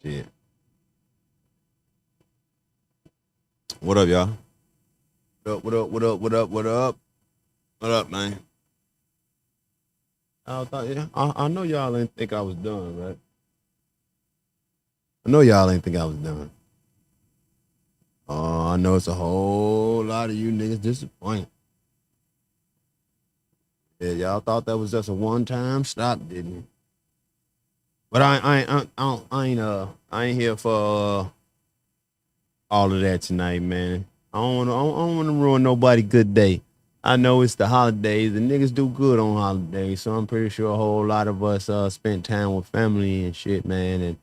Shit. What up, y'all? What up, what up, what up, what up, what up? What up, man? I know y'all ain't think I was done, right? I know y'all ain't think I was done. Oh, I know it's a whole lot of you niggas disappointed. Yeah, y'all thought that was just a one-time stop, didn't you? But I ain't here for all of that tonight, man. I don't want to ruin nobody good day. I know it's the holidays. The niggas do good on holidays, so I'm pretty sure a whole lot of us spent time with family and shit, man. And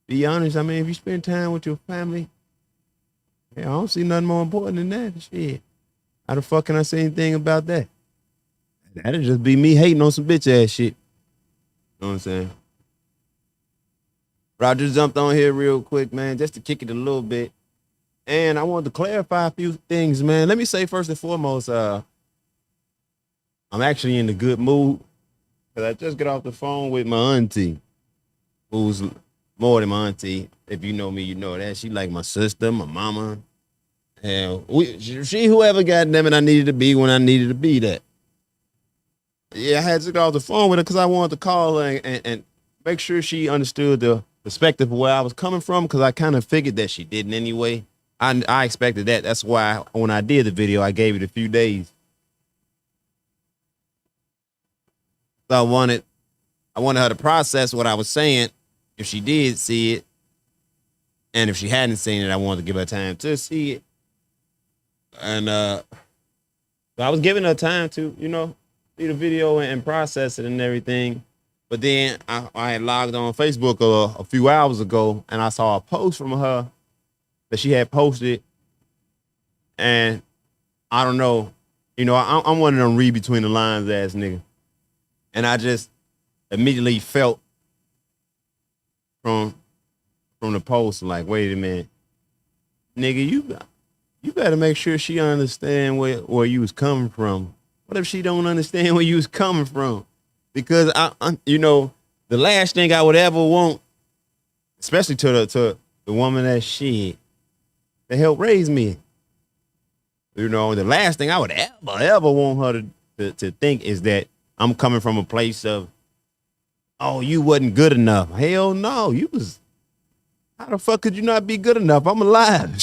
be honest, I mean, if you spend time with your family, yeah, I don't see nothing more important than that. Shit, how the fuck can I say anything about that? That'd just be me hating on some bitch ass shit. You know what I'm saying? But I just jumped on here real quick, man, just to kick it a little bit. And I wanted to clarify a few things, man. Let me say first and foremost, I'm actually in a good mood because I just got off the phone with my auntie, who's more than my auntie. If you know me, you know that. She like my sister, my mama. And she whoever goddamn it I needed to be when I needed to be that. Yeah, I had to get off the phone with her because I wanted to call her and make sure she understood the perspective of where I was coming from because I kind of figured that she didn't anyway. I expected that. That's why when I did the video, I gave it a few days. So I wanted her to process what I was saying if she did see it. And if she hadn't seen it, I wanted to give her time to see it. And so I was giving her time to, see the video and process it and everything. But then I had logged on Facebook a few hours ago and I saw a post from her that she had posted. And I don't know, I'm one of them read between the lines ass nigga. And I just immediately felt from the post like, wait a minute, nigga, you better make sure she understand where you was coming from. What if she don't understand where you was coming from? Because the last thing I would ever want, especially to the woman that she to help raise me, the last thing I would ever want her to think is that I'm coming from a place of, oh, you wasn't good enough. Hell no, you was. How the fuck could you not be good enough? I'm alive.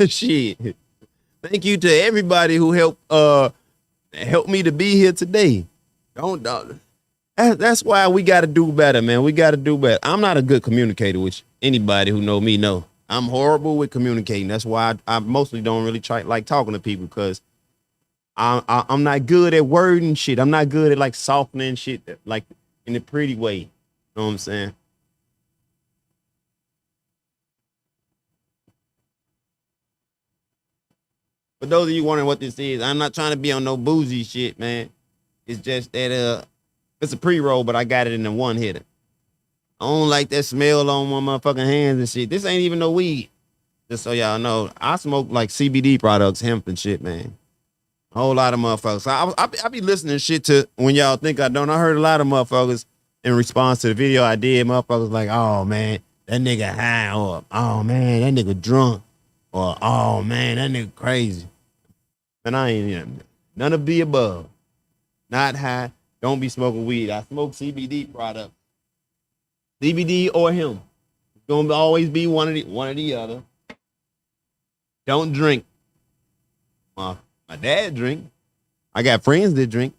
Shit. Thank you to everybody who helped me to be here today. Don't. That's why we got to do better, man. We got to do better. I'm not a good communicator, which anybody who know me know. I'm horrible with communicating. That's why I mostly don't really like talking to people because I'm not good at wording shit. I'm not good at like softening shit like in a pretty way. You know what I'm saying? For those of you wondering what this is, I'm not trying to be on no boozy shit, man. It's just that it's a pre-roll, but I got it in the one hitter. I don't like that smell on my motherfucking hands and shit. This ain't even no weed. Just so y'all know, I smoke like CBD products, hemp and shit, man. A whole lot of motherfuckers. So I be listening to shit to when y'all think I don't. I heard a lot of motherfuckers in response to the video I did. Motherfuckers like, oh man, that nigga high, or oh man, that nigga drunk, or oh man, that nigga crazy. And I ain't none of the above. Not high. Don't be smoking weed. I smoke CBD products. CBD or him. It's gonna always be one of the other. Don't drink. My dad drink. I got friends that drink.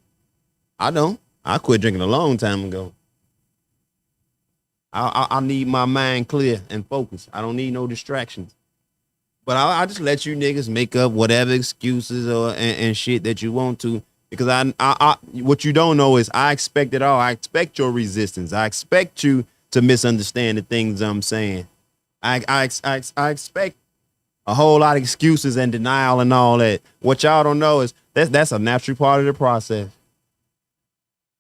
I don't. I quit drinking a long time ago. I need my mind clear and focused. I don't need no distractions. But I just let you niggas make up whatever excuses and shit that you want to. Because I what you don't know is I expect it all. I expect your resistance. I expect you to misunderstand the things I'm saying. I expect a whole lot of excuses and denial and all that. What y'all don't know is that's a natural part of the process.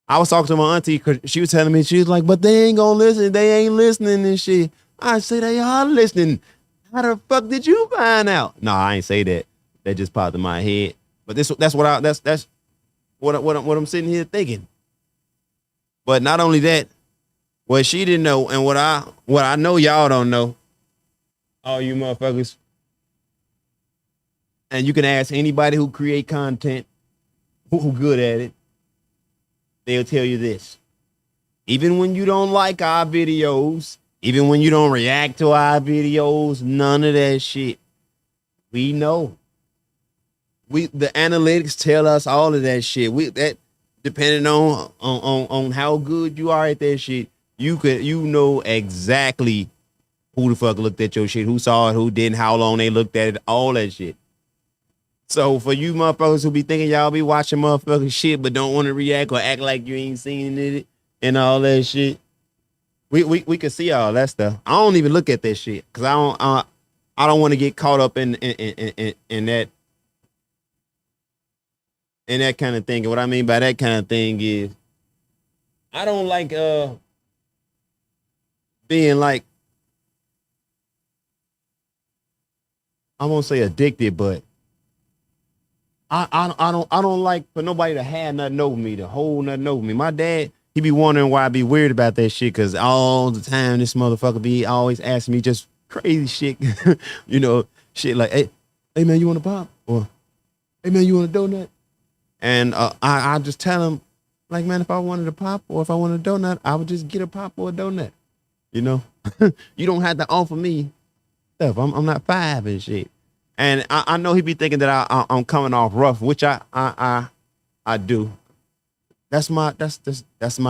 I was talking to my auntie because she was telling me, she was like, but they ain't gonna listen. They ain't listening and shit. I say they are listening. How the fuck did you find out? No, I ain't say that. That just popped in my head. But that's what I'm sitting here thinking. But not only that, What she didn't know, and what I know y'all don't know, all you motherfuckers, and you can ask anybody who create content who good at it, they'll tell you this. Even when you don't like our videos, even when you don't react to our videos, none of that shit. We know. The analytics tell us all of that shit. That depending on how good you are at that shit, you know exactly who the fuck looked at your shit, who saw it, who didn't, how long they looked at it, all that shit. So for you motherfuckers who be thinking y'all be watching motherfucking shit but don't want to react or act like you ain't seen it and all that shit, we can see all that stuff. I don't even look at that shit because I don't want to get caught up in that kind of thing. And what I mean by that kind of thing is I don't like being like, I won't say addicted, but I don't like for nobody to have nothing over me, to hold nothing over me. My dad, he be wondering why I be weird about that shit, cause all the time this motherfucker be always asking me just crazy shit, you know, shit like, hey man, you want a pop? Or hey man, you want a donut? And I just tell him, like, man, if I wanted a pop or if I wanted a donut, I would just get a pop or a donut. You know, you don't have to offer me stuff. I'm not 5 and shit. And I know he be thinking that I'm coming off rough, which I do. That's my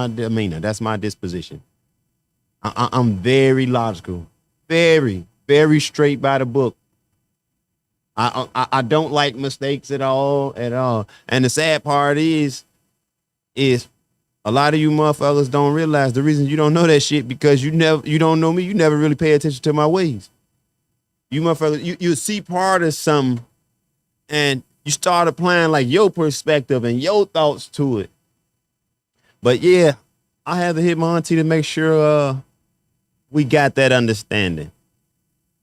demeanor. That's my disposition. I'm very logical, very, very straight by the book. I don't like mistakes at all. And the sad part is a lot of you motherfuckers don't realize the reason you don't know that shit because you don't know me. You never really pay attention to my ways. You motherfuckers, you see part of something and you start applying like your perspective and your thoughts to it. But yeah, I have to hit my auntie to make sure we got that understanding.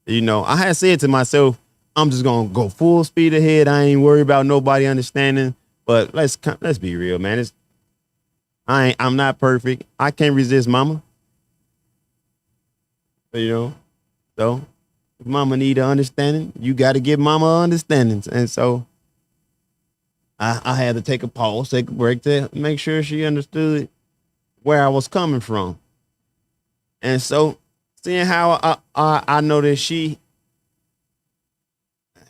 You know, I had said to myself, I'm just gonna go full speed ahead. I ain't worried about nobody understanding. But let's be real, man. I'm not perfect. I can't resist mama. You know, so if mama need an understanding, you got to give mama understandings. And so I had to take a pause, take a break to make sure she understood where I was coming from. And so seeing how I know that she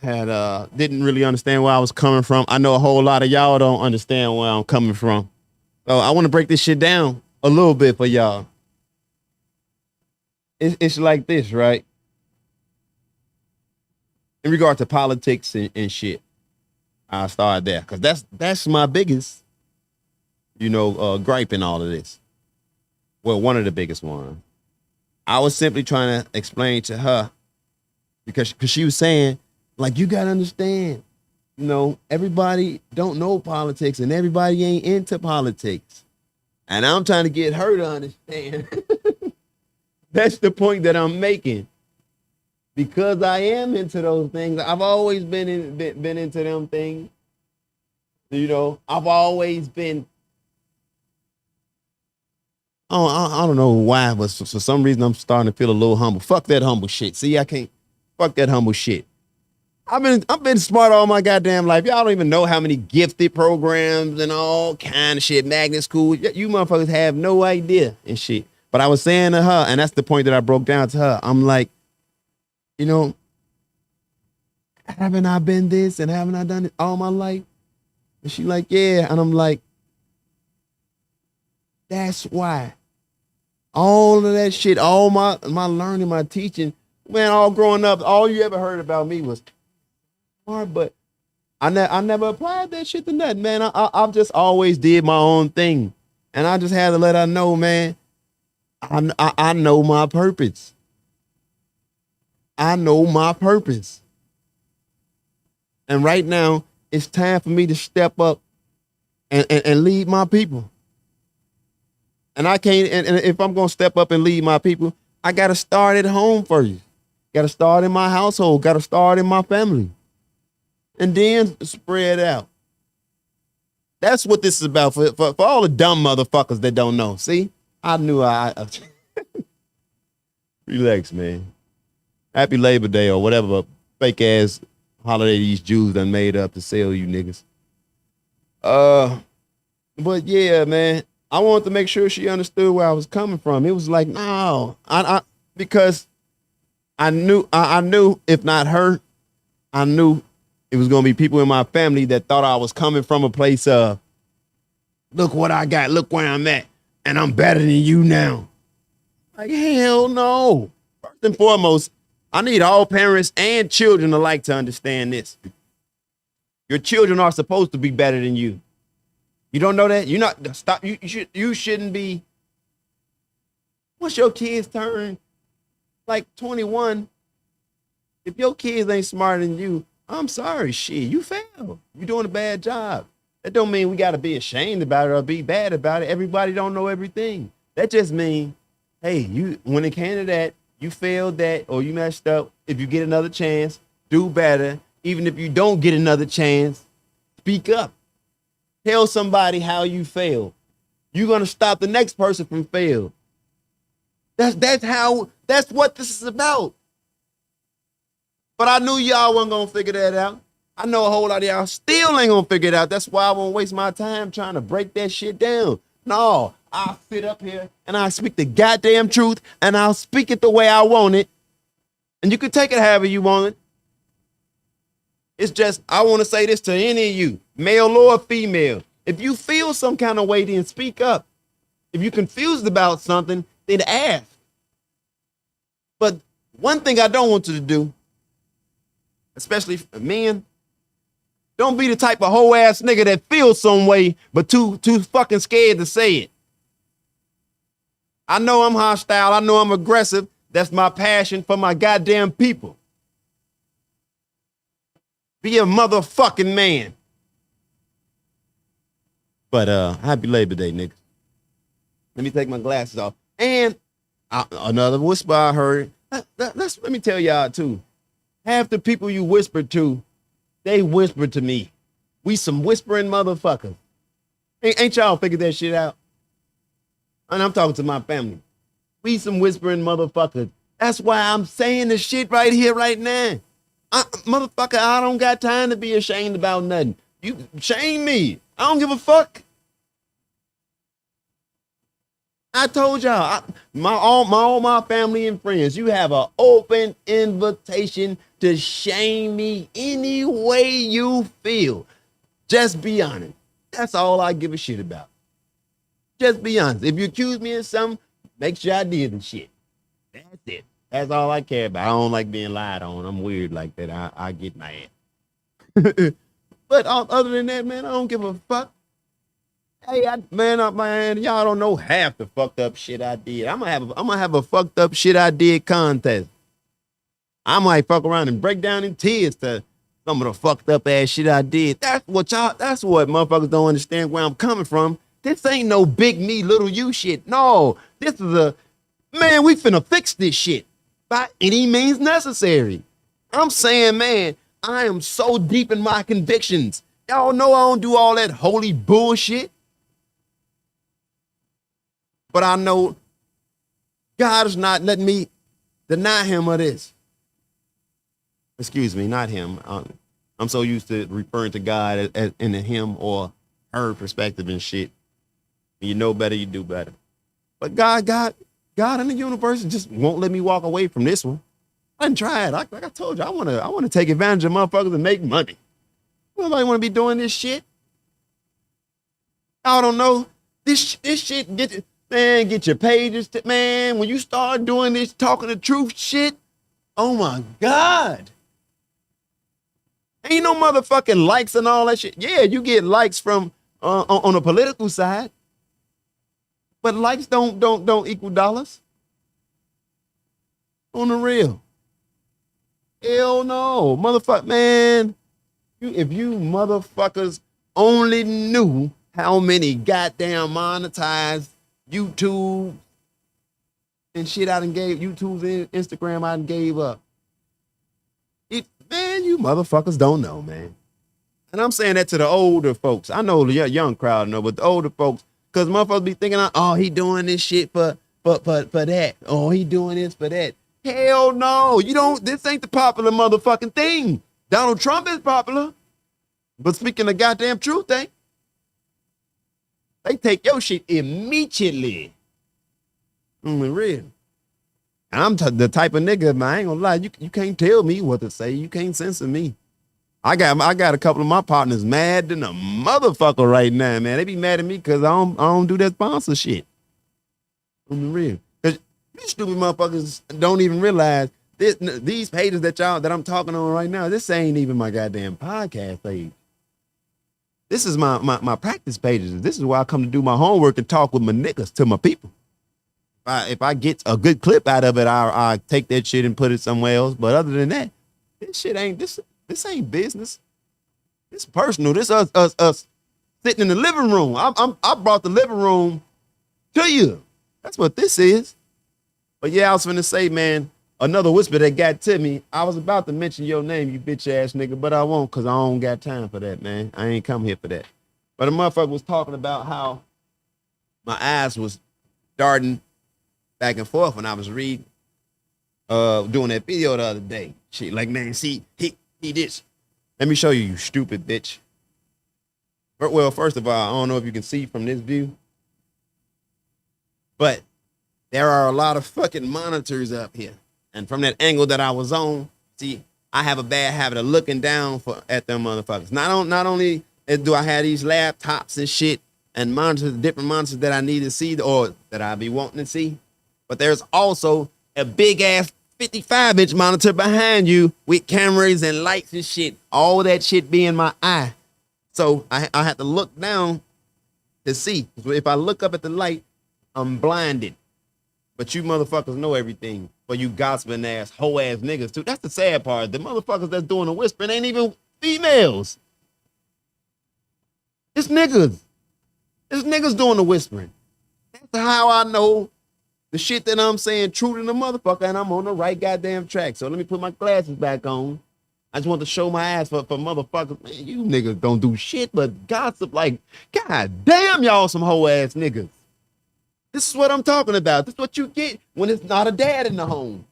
had didn't really understand where I was coming from. I know a whole lot of y'all don't understand where I'm coming from. So I want to break this shit down a little bit for y'all. It's like this, right? In regard to politics and shit, I'll start there because that's my biggest, gripe in all of this. Well, one of the biggest ones. I was simply trying to explain to her because she was saying, like, you gotta understand, everybody don't know politics and everybody ain't into politics. And I'm trying to get her to understand. That's the point that I'm making. Because I am into those things. I've always been into them things. I've always been. Oh, I don't know why, but for some reason I'm starting to feel a little humble. Fuck that humble shit. See, I can't. Fuck that humble shit. I've been smart all my goddamn life. Y'all don't even know how many gifted programs and all kind of shit, magnet school. You motherfuckers have no idea and shit. But I was saying to her, and that's the point that I broke down to her. I'm like, haven't I been this and haven't I done it all my life? And she like, yeah. And I'm like, that's why. All of that shit, all my learning, my teaching, man, all growing up, all you ever heard about me was hard, but I never applied that shit to nothing, man. I've just always did my own thing. And I just had to let her know, man, I know my purpose. I know my purpose. And right now, it's time for me to step up and lead my people. And I can't, and if I'm going to step up and lead my people, I got to start at home first. Got to start in my household. Got to start in my family. And then spread out. That's what this is about for all the dumb motherfuckers that don't know. See, I knew Relax, man. Happy Labor Day or whatever fake ass holiday these Jews done made up to sell you niggas. Uh, but yeah, man, I wanted to make sure she understood where I was coming from. It was like, no, because I knew if not her, I knew it was gonna be people in my family that thought I was coming from a place of, look what I got, look where I'm at, and I'm better than you now. Like, hell no. First and foremost, I need all parents and children alike to understand this. Your children are supposed to be better than you. You don't know that? You're not stop. You shouldn't be. Once your kids turn like 21, if your kids ain't smarter than you, I'm sorry, shit, you failed. You're doing a bad job. That don't mean we gotta be ashamed about it or be bad about it. Everybody don't know everything. That just means, hey, you when it came to that, you failed that or you messed up. If you get another chance, do better. Even if you don't get another chance, speak up. Tell somebody how you failed. You're gonna stop the next person from fail. That's what this is about. But I knew y'all wasn't gonna figure that out. I know a whole lot of y'all still ain't gonna figure it out. That's why I won't waste my time trying to break that shit down. No, I'll sit up here and I'll speak the goddamn truth and I'll speak it the way I want it. And you can take it however you want it. It's just, I want to say this to any of you, male or female. If you feel some kind of way, then speak up. If you're confused about something, then ask. But one thing I don't want you to do, especially men, don't be the type of hoe ass nigga that feels some way, but too fucking scared to say it. I know I'm hostile. I know I'm aggressive. That's my passion for my goddamn people. Be a motherfucking man. But happy Labor Day, nigga. Let me take my glasses off. And another whisper I heard. Let me tell y'all too. Half the people you whisper to, they whisper to me. We some whispering motherfuckers. Ain't y'all figured that shit out? And I'm talking to my family. We some whispering motherfuckers. That's why I'm saying this shit right here, right now. Motherfucker, I don't got time to be ashamed about nothing. You shame me. I don't give a fuck. I told y'all, all my family and friends, you have an open invitation to shame me any way you feel. Just be honest. That's all I give a shit about. Just be honest. If you accuse me of something, make sure I did the shit. That's it. That's all I care about. I don't like being lied on. I'm weird like that. I get mad. But other than that, man, I don't give a fuck. Hey, man, y'all don't know half the fucked up shit I did. I'm gonna have a fucked up shit I did contest. I might fuck around and break down in tears to some of the fucked up ass shit I did. That's what motherfuckers don't understand where I'm coming from. This ain't no big me, little you shit. No, this is man, we finna fix this shit by any means necessary. I'm saying, man, I am so deep in my convictions. Y'all know I don't do all that holy bullshit. But I know God is not letting me deny him of this. Excuse me, not him. I'm so used to referring to God as in the him or her perspective and shit. When you know better, you do better. But God in the universe just won't let me walk away from this one. I didn't try it. Like I told you, I want to take advantage of motherfuckers and make money. Nobody want to be doing this shit. I don't know. This shit get your pages. Man, when you start doing this talking the truth shit, oh my God. Ain't no motherfucking likes and all that shit. Yeah, you get likes from on the political side. But likes don't equal dollars. On the real. Hell no. Motherfucker, man. If you motherfuckers only knew how many goddamn monetized YouTube and shit I done gave, YouTube's and Instagram I done gave up. Man, you motherfuckers don't know, man. And I'm saying that to the older folks. I know the young crowd know, but the older folks, because motherfuckers be thinking, oh, he doing this shit for for that. Oh, he doing this for that. Hell no. You don't, this ain't the popular motherfucking thing. Donald Trump is popular. But speaking of goddamn truth, they take your shit immediately. Real. I'm the type of nigga, man, I ain't gonna lie, you can't tell me what to say. You can't censor me. I got a couple of my partners mad than a motherfucker right now, man. They be mad at me because I don't do that sponsor shit. On the real. Cause you stupid motherfuckers don't even realize these pages that I'm talking on right now, this ain't even my goddamn podcast page. This is my practice pages. This is where I come to do my homework and talk with my niggas to my people. If I get a good clip out of it, I'll take that shit and put it somewhere else. But other than that, this ain't business. It's personal. This us sitting in the living room. I brought the living room to you. That's what this is. But yeah, I was finna say, man, another whisper that got to me. I was about to mention your name, you bitch ass nigga, but I won't because I don't got time for that, man. I ain't come here for that. But a motherfucker was talking about how my eyes was darting back and forth when I was doing that video the other day. Shit, like, man, see, he this. Let me show you, you stupid bitch. Well, first of all, I don't know if you can see from this view, but there are a lot of fucking monitors up here. And from that angle that I was on, see, I have a bad habit of looking down at them motherfuckers. Not only do I have these laptops and shit and monitors, different monitors that I need to see or that I be wanting to see, but there's also a big ass 55-inch monitor behind you with cameras and lights and shit. All that shit be in my eye. So I have to look down to see. If I look up at the light, I'm blinded. But you motherfuckers know everything. For you gossiping ass, hoe ass niggas too. That's the sad part. The motherfuckers that's doing the whispering ain't even females. It's niggas. It's niggas doing the whispering. That's how I know the shit that I'm saying true to the motherfucker, and I'm on the right goddamn track. So let me put my glasses back on. I just want to show my ass for motherfuckers. Man, you niggas don't do shit but gossip. Like, god damn, y'all some hoe ass niggas. This is what I'm talking about. This is what you get when it's not a dad in the home.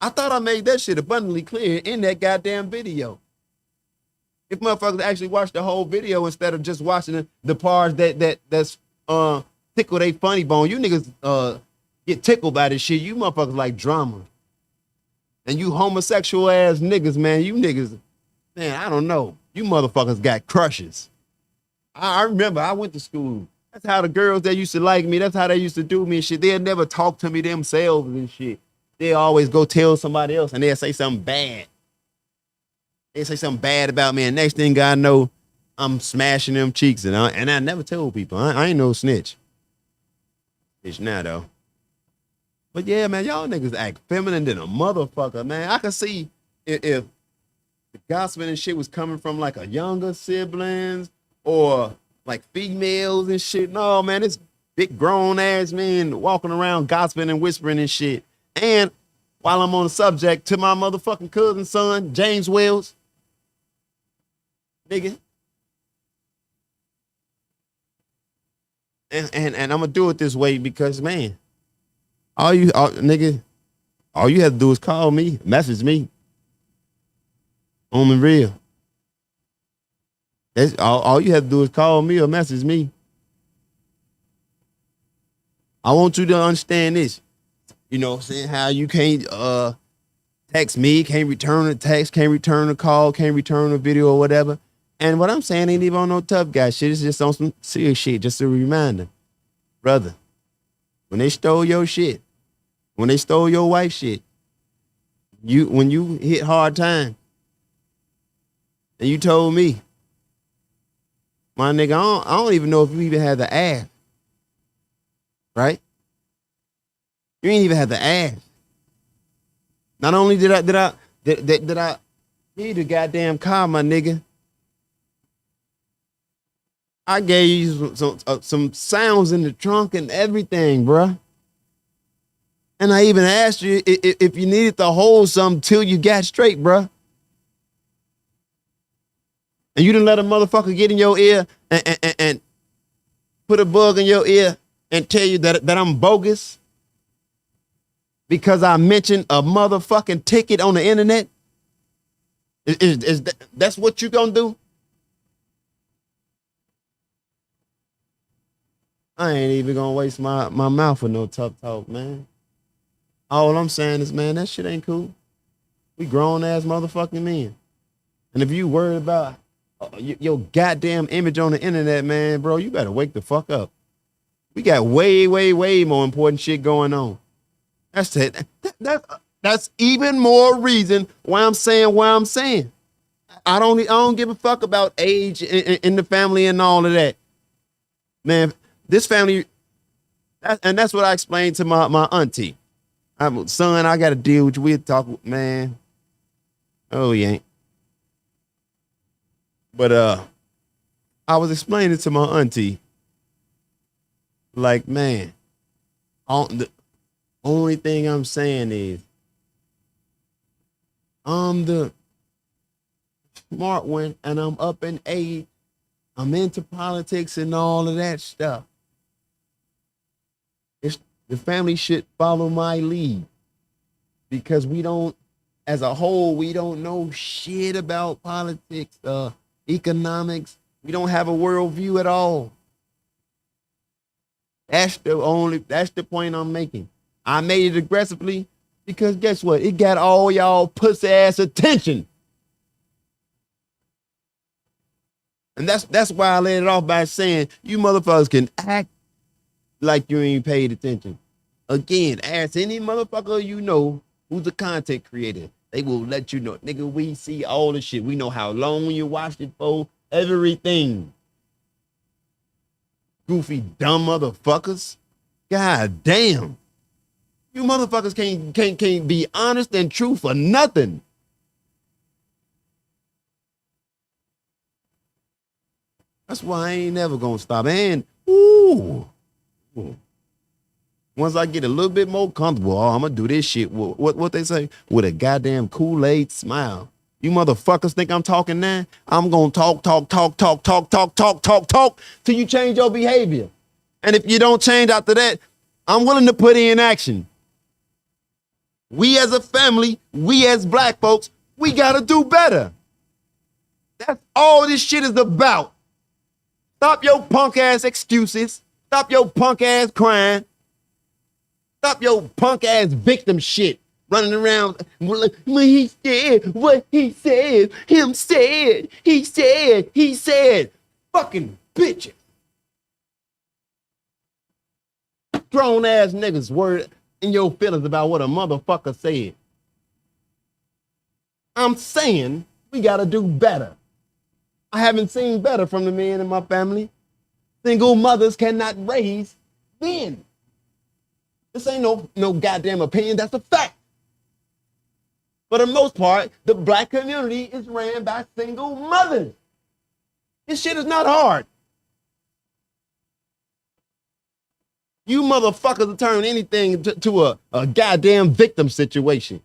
I thought I made that shit abundantly clear in that goddamn video. If motherfuckers actually watch the whole video instead of just watching the parts that's tickle they funny bone, you niggas get tickled by this shit. You motherfuckers like drama. And you homosexual ass niggas, man, you niggas, man, I don't know. You motherfuckers got crushes. I remember I went to school. That's how the girls that used to like me, that's how they used to do me and shit. They'll never talk to me themselves and shit. They always go tell somebody else and they'll say something bad. They say something bad about me, and next thing I know, I'm smashing them cheeks, and I never told people. I ain't no snitch. It's now though. But yeah, man, y'all niggas act feminine than a motherfucker, man. I can see if the gossip and shit was coming from like a younger siblings or like females and shit. No, man, it's big grown ass men walking around gossiping and whispering and shit. And while I'm on the subject, to my motherfucking cousin's son, James Wells, nigga. And I'm gonna do it this way because, man, all you have to do is call me, message me on the real. That's all you have to do is call me or message me. I want you to understand this. You know what I'm saying? How you can't text me, can't return a text, can't return a call, can't return a video or whatever. And what I'm saying ain't even on no tough guy shit. It's just on some serious shit. Just a reminder. Brother, when they stole your shit, when they stole your wife's shit, when you hit hard time, and you told me, my nigga, I don't even know if you even had the ass. Right? You ain't even had the ass. Not only did I need the goddamn car, my nigga, I gave you some sounds in the trunk and everything, bruh. And I even asked you if you needed to hold something till you got straight, bruh. And you didn't let a motherfucker get in your ear and put a bug in your ear and tell you that I'm bogus because I mentioned a motherfucking ticket on the internet? That's what you gonna do? I ain't even gonna waste my mouth with no tough talk, man. All I'm saying is, man, that shit ain't cool. We grown ass motherfucking men. And if you worried about your goddamn image on the internet, man, bro, you better wake the fuck up. We got way, way, way more important shit going on. That's it. That's even more reason why I'm saying why I'm saying. I don't give a fuck about age in the family and all of that. Man, this family, and that's what I explained to my auntie. Son, I got to deal with you. We'll talk, man. Oh, you ain't. But I was explaining to my auntie, like, man, the only thing I'm saying is I'm the smart one and I'm up in age. I'm into politics and all of that stuff. The family should follow my lead because we don't, as a whole, we don't know shit about politics, economics. We don't have a worldview at all. That's the point I'm making. I made it aggressively because guess what? It got all y'all pussy ass attention. And that's why I laid it off by saying you motherfuckers can act like you ain't paid attention. Again, ask any motherfucker you know who's a content creator. They will let you know. Nigga, we see all the shit. We know how long you watched it for. Everything. Goofy, dumb motherfuckers. God damn. You motherfuckers can't be honest and true for nothing. That's why I ain't never gonna stop. And once I get a little bit more comfortable, I'm gonna do this shit. What they say? With a goddamn Kool-Aid smile. You motherfuckers think I'm talking now? I'm gonna talk till you change your behavior. And if you don't change after that, I'm willing to put in action. We as a family, we as black folks, we gotta do better. That's all this shit is about. Stop your punk ass excuses. Stop your punk ass crying. Stop your punk ass victim shit. Running around when he said what he said. Him said, he said. Fucking bitches. Grown ass niggas worried in your feelings about what a motherfucker said. I'm saying we gotta do better. I haven't seen better from the men in my family. Single mothers cannot raise men. This ain't no goddamn opinion, that's a fact. For the most part, the black community is ran by single mothers. This shit is not hard. You motherfuckers will turn anything to a goddamn victim situation.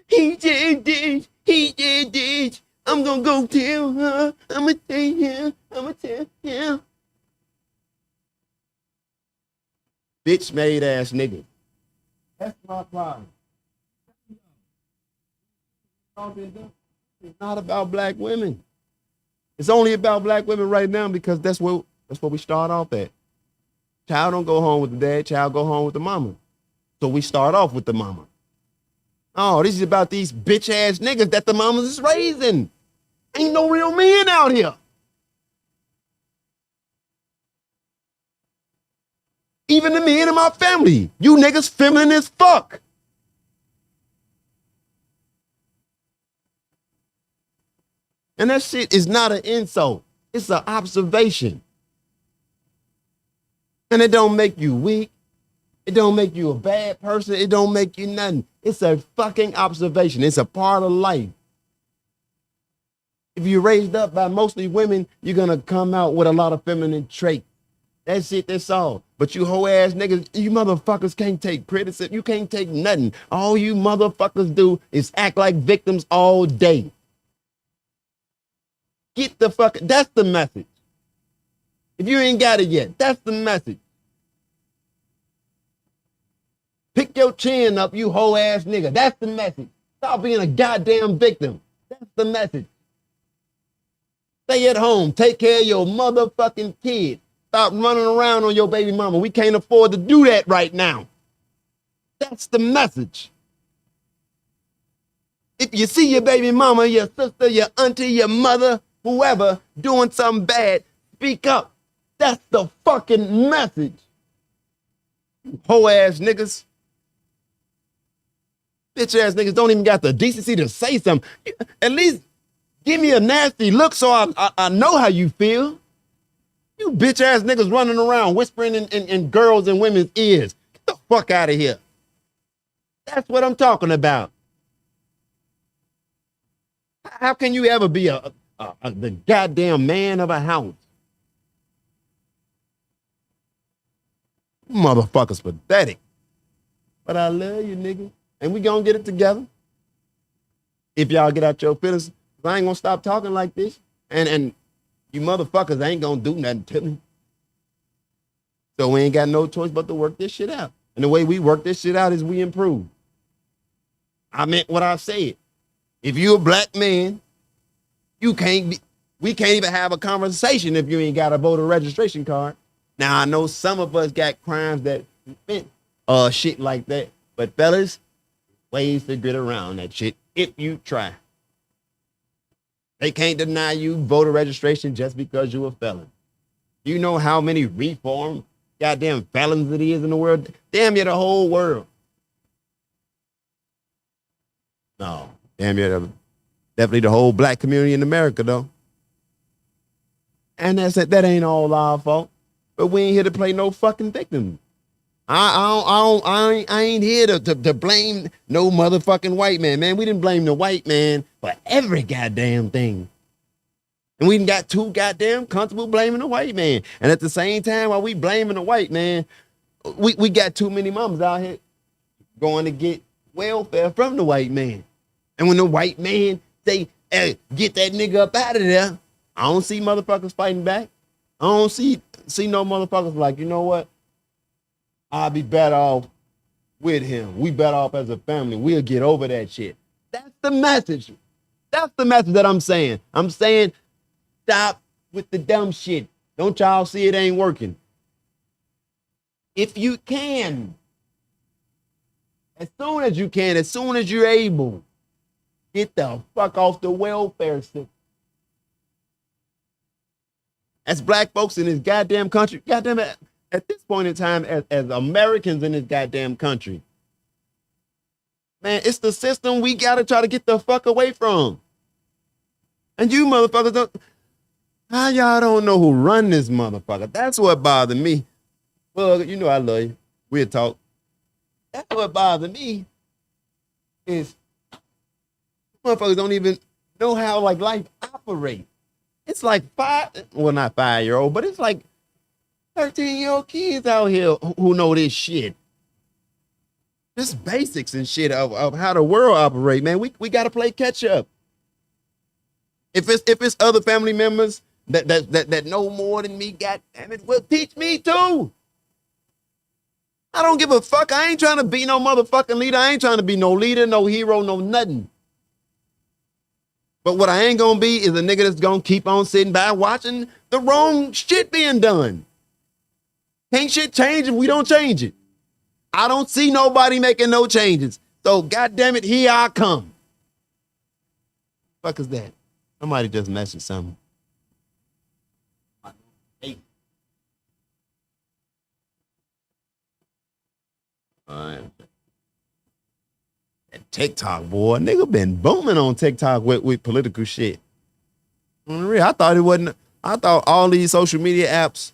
He did this, he did this. I'm gonna go tell her, I'ma tell him, I'ma tell him. Bitch made ass nigga. That's my problem. It's not about black women. It's only about black women right now because that's what we start off at. Child don't go home with the dad, child go home with the mama. So we start off with the mama. Oh, this is about these bitch ass niggas that the mamas is raising. Ain't no real men out here. Even the men in my family, you niggas feminine as fuck. And that shit is not an insult. It's an observation. And it don't make you weak. It don't make you a bad person. It don't make you nothing. It's a fucking observation. It's a part of life. If you're raised up by mostly women, you're going to come out with a lot of feminine traits. That's it, that's all. But you hoe ass niggas, you motherfuckers can't take criticism. You can't take nothing. All you motherfuckers do is act like victims all day. Get the fuck, that's the message. If you ain't got it yet, that's the message. Stick your chin up, you hoe ass nigga. That's the message. Stop being a goddamn victim. That's the message. Stay at home. Take care of your motherfucking kid. Stop running around on your baby mama. We can't afford to do that right now. That's the message. If you see your baby mama, your sister, your auntie, your mother, whoever doing something bad, speak up. That's the fucking message. Hoe ass niggas. Bitch ass niggas don't even got the decency to say something. At least give me a nasty look so I know how you feel. You bitch ass niggas running around whispering in girls and women's ears. Get the fuck out of here. That's what I'm talking about. How can you ever be the goddamn man of a house? Motherfuckers pathetic. But I love you, nigga. And we gonna get it together. If y'all get out your feelings, I ain't gonna stop talking like this. And you motherfuckers ain't gonna do nothing to me. So we ain't got no choice but to work this shit out. And the way we work this shit out is we improve. I meant what I said. If you a black man, we can't even have a conversation if you ain't got a voter registration card. Now, I know some of us got crimes that shit like that. But fellas, ways to get around that shit if you try. They can't deny you voter registration just because you're a felon. You know how many reform goddamn felons it is in the world? Damn near the whole world. No, damn near definitely the whole black community in America, though. And that ain't all our fault. But we ain't here to play no fucking victim. I ain't here to blame no motherfucking white man. Man, we didn't blame the white man for every goddamn thing. And we got too goddamn comfortable blaming the white man. And at the same time, while we blaming the white man, we got too many mamas out here going to get welfare from the white man. And when the white man say, hey, get that nigga up out of there, I don't see motherfuckers fighting back. I don't see no motherfuckers like, you know what? I'll be better off with him. We better off as a family. We'll get over that shit. That's the message. That's the message that I'm saying. I'm saying stop with the dumb shit. Don't y'all see it ain't working? If you can, as soon as you can, as soon as you're able, get the fuck off the welfare system. As black folks in this goddamn country, goddamn it, at this point in time, as Americans in this goddamn country, man, it's the system we gotta try to get the fuck away from. And you motherfuckers don't, how y'all don't know who run this motherfucker? That's what bothered me. Well, you know I love you. We'll talk. That's what bothered me is motherfuckers don't even know how like life operates. It's like not 5-year-old, but it's like 13-year-old kids out here who know this shit. Just basics and shit of how the world operate, man. We gotta play catch up. If it's other family members that know more than me, goddamn it, well, teach me too. I don't give a fuck. I ain't trying to be no motherfucking leader. I ain't trying to be no leader, no hero, no nothing. But what I ain't gonna be is a nigga that's gonna keep on sitting by watching the wrong shit being done. Can't shit change if we don't change it. I don't see nobody making no changes. So goddamn it, here I come. Fuck is that? Somebody just messaged something. Hey. All right. That TikTok, boy, nigga been booming on TikTok with political shit. On the real, I thought all these social media apps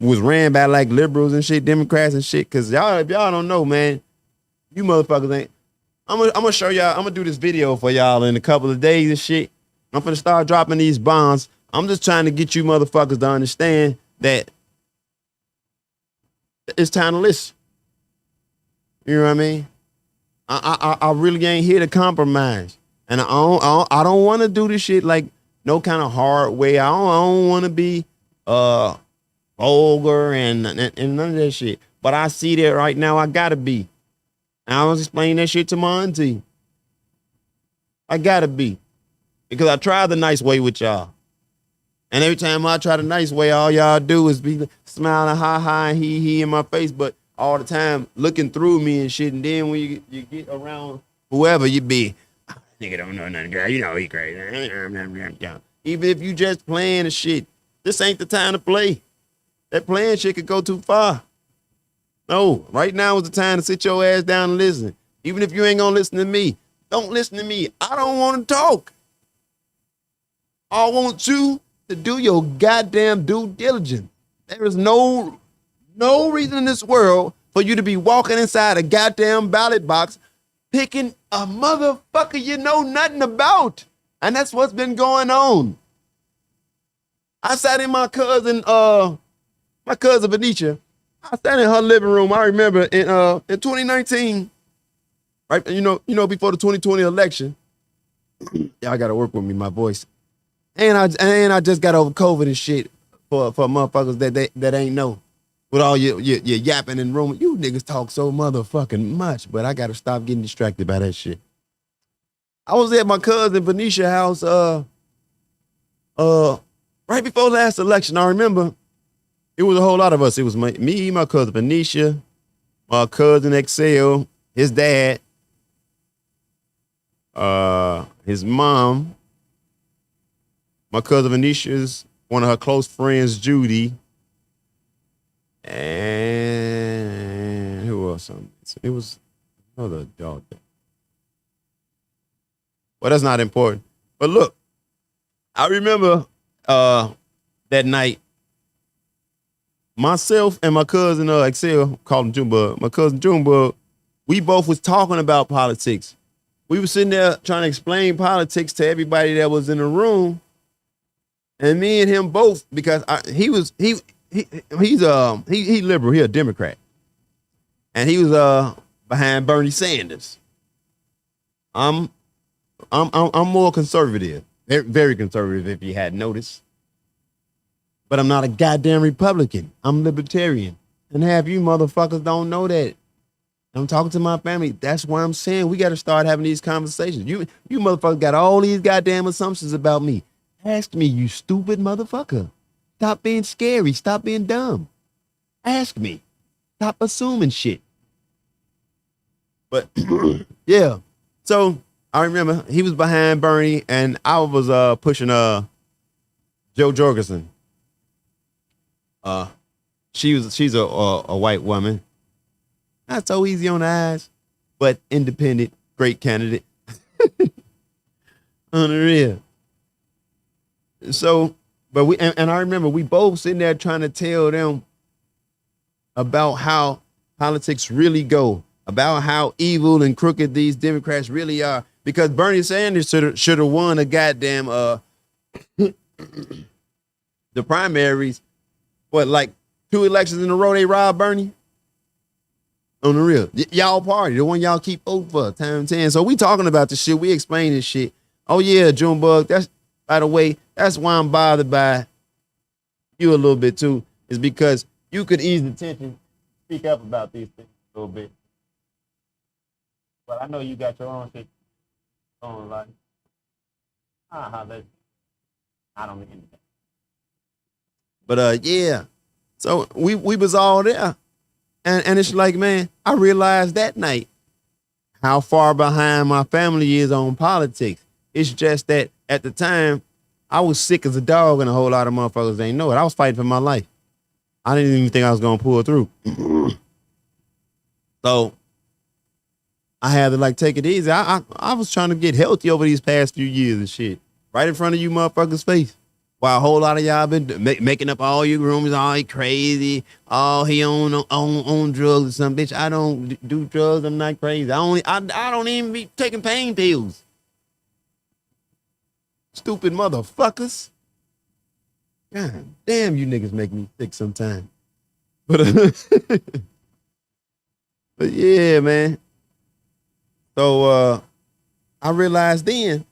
was ran by like liberals and shit, Democrats and shit. Cause if y'all don't know, man, you motherfuckers ain't. I'm gonna show y'all. I'm gonna do this video for y'all in a couple of days and shit. I'm gonna start dropping these bombs. I'm just trying to get you motherfuckers to understand that it's time to listen. You know what I mean? I really ain't here to compromise, and I don't want to do this shit like no kind of hard way. I don't want to be vulgar and none of that shit. But I see that right now I gotta be. And I was explaining that shit to my auntie. I gotta be. Because I tried the nice way with y'all. And every time I try the nice way, all y'all do is be smiling, ha ha, and he in my face, but all the time looking through me and shit. And then when you get around whoever you be, "Oh, nigga don't know nothing, girl. You know he crazy." Even if you just playing the shit, this ain't the time to play. That playing shit could go too far. No, right now is the time to sit your ass down and listen. Even if you ain't gonna listen to me, don't listen to me. I don't want to talk. I want you to do your goddamn due diligence. There is no reason in this world for you to be walking inside a goddamn ballot box picking a motherfucker you know nothing about. And that's what's been going on. I sat in my cousin Venetia. I sat in her living room. I remember in 2019, right? You know, before the 2020 election. Y'all gotta work with me, my voice. And I just got over COVID and shit for motherfuckers that ain't know. With all your yapping and rumor. You niggas talk so motherfucking much, but I gotta stop getting distracted by that shit. I was at my cousin Venetia house right before last election. I remember it was a whole lot of us. It was me, my cousin Venetia, my cousin Excel, his dad, his mom, my cousin Venetia's one of her close friends, Judy, and who else? It was another dog. Well, that's not important. But look, I remember that night, myself and my cousin Excel, called him Junebug, my cousin Junebug, we both was talking about politics. We were sitting there trying to explain politics to everybody that was in the room. And me and him both, because he's liberal, he a Democrat. And he was behind Bernie Sanders. I'm more conservative, very, very conservative if you hadn't noticed. But I'm not a goddamn Republican. I'm libertarian. And half you motherfuckers don't know that. I'm talking to my family. That's why I'm saying we got to start having these conversations. You motherfuckers got all these goddamn assumptions about me. Ask me, you stupid motherfucker. Stop being scary. Stop being dumb. Ask me. Stop assuming shit. But yeah. So I remember he was behind Bernie and I was pushing Jo Jorgensen. She's a white woman. Not so easy on the eyes, but independent, great candidate. Unreal. So, but I remember we both sitting there trying to tell them about how politics really go, about how evil and crooked these Democrats really are. Because Bernie Sanders should have won a goddamn the primaries. What, like 2 elections in a row they robbed Bernie? On the real. Y'all party, the one y'all keep voting for, time 10. So we talking about this shit. We explain this shit. Oh yeah, Junebug. That's, by the way, that's why I'm bothered by you a little bit too, is because you could ease the tension, speak up about these things a little bit. But I know you got your own shit on, like, I don't mean anything. But yeah. So we was all there. And it's like, man, I realized that night how far behind my family is on politics. It's just that at the time, I was sick as a dog and a whole lot of motherfuckers ain't know it. I was fighting for my life. I didn't even think I was going to pull through. So I had to like take it easy. I was trying to get healthy over these past few years and shit. Right in front of you motherfuckers' face. While a whole lot of y'all been making up all your rumors, all he crazy, all he on drugs or something. Bitch, I don't do drugs. I'm not crazy. I don't even be taking pain pills. Stupid motherfuckers. God damn, you niggas make me sick sometimes. But but yeah, man. So I realized then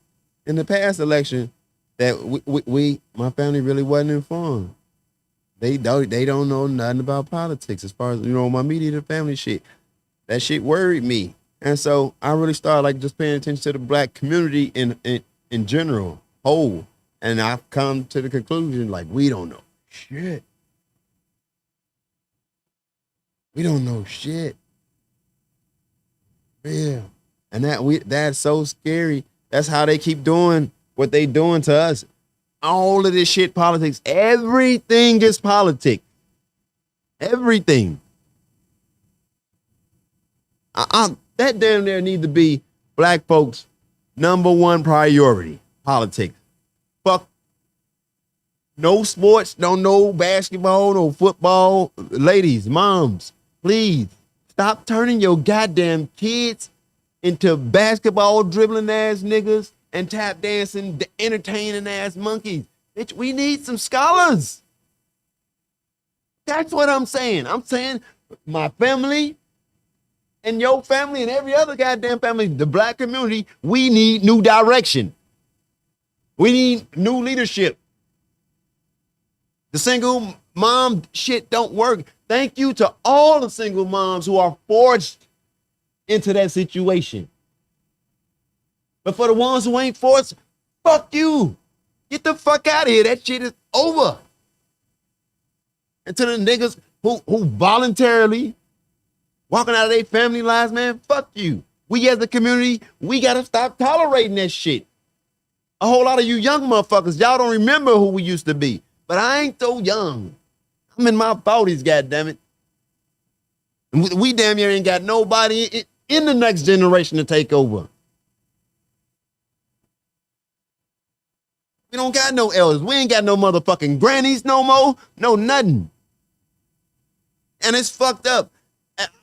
in the past election that my family really wasn't informed. They don't know nothing about politics as far as, my immediate family shit. That shit worried me. And so I really started like just paying attention to the black community in general, whole. And I've come to the conclusion like we don't know shit. We don't know shit. Yeah. And that's so scary. That's how they keep doing what they doing to us. All of this shit politics. Everything is politics. Everything. That damn near need to be black folks' number one priority. Politics. Fuck no sports, no basketball, no football. Ladies, moms, please stop turning your goddamn kids into basketball dribbling ass niggas and tap dancing, entertaining ass monkeys. Bitch, we need some scholars. That's what I'm saying. I'm saying my family and your family and every other goddamn family, the black community, we need new direction. We need new leadership. The single mom shit don't work. Thank you to all the single moms who are forced into that situation. But for the ones who ain't forced, fuck you. Get the fuck out of here. That shit is over. And to the niggas who voluntarily walking out of their family lives, man, fuck you. We as a community, we gotta stop tolerating that shit. A whole lot of you young motherfuckers, y'all don't remember who we used to be. But I ain't so young. I'm in my 40s, goddammit. And we damn near ain't got nobody in the next generation to take over. We don't got no elders. We ain't got no motherfucking grannies no more. No nothing. And it's fucked up.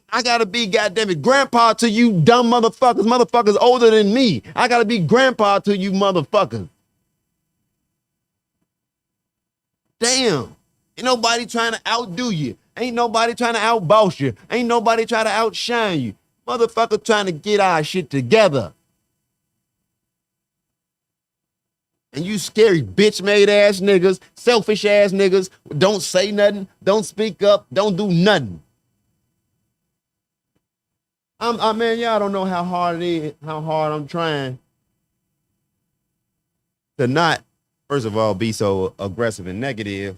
I gotta be goddammit grandpa to you dumb motherfuckers. Motherfuckers older than me. I gotta be grandpa to you motherfuckers. Damn. Ain't nobody trying to outdo you. Ain't nobody trying to outboss you. Ain't nobody trying to outshine you. Motherfucker trying to get our shit together. And you scary bitch-made ass niggas, selfish ass niggas, don't say nothing, don't speak up, don't do nothing. Man, y'all don't know how hard it is, how hard I'm trying to not, first of all, be so aggressive and negative.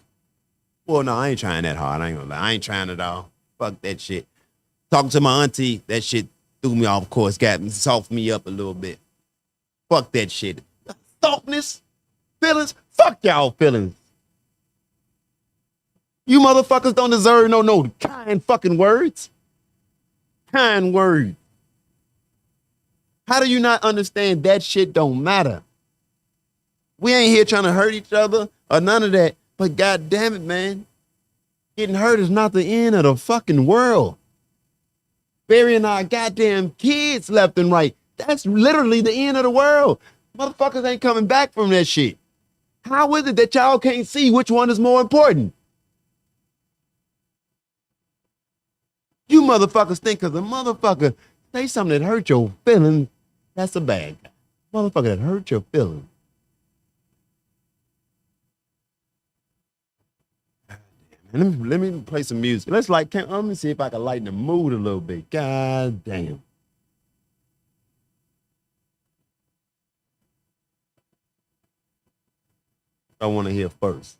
Well, no, I ain't trying that hard. I ain't gonna lie. I ain't trying at all. Fuck that shit. Talking to my auntie, that shit threw me off course, softened me up a little bit. Fuck that shit. Softness, feelings, fuck y'all feelings. You motherfuckers don't deserve no kind fucking words. Kind words. How do you not understand that shit don't matter? We ain't here trying to hurt each other or none of that. But god damn it, man. Getting hurt is not the end of the fucking world. Burying our goddamn kids left and right. That's literally the end of the world. Motherfuckers ain't coming back from that shit. How is it that y'all can't see which one is more important? You motherfuckers think because a motherfucker say something that hurt your feelings, that's a bad guy. Motherfucker that hurt your feelings. Let me play some music. Let me see if I can lighten the mood a little bit. God damn. I want to hear first.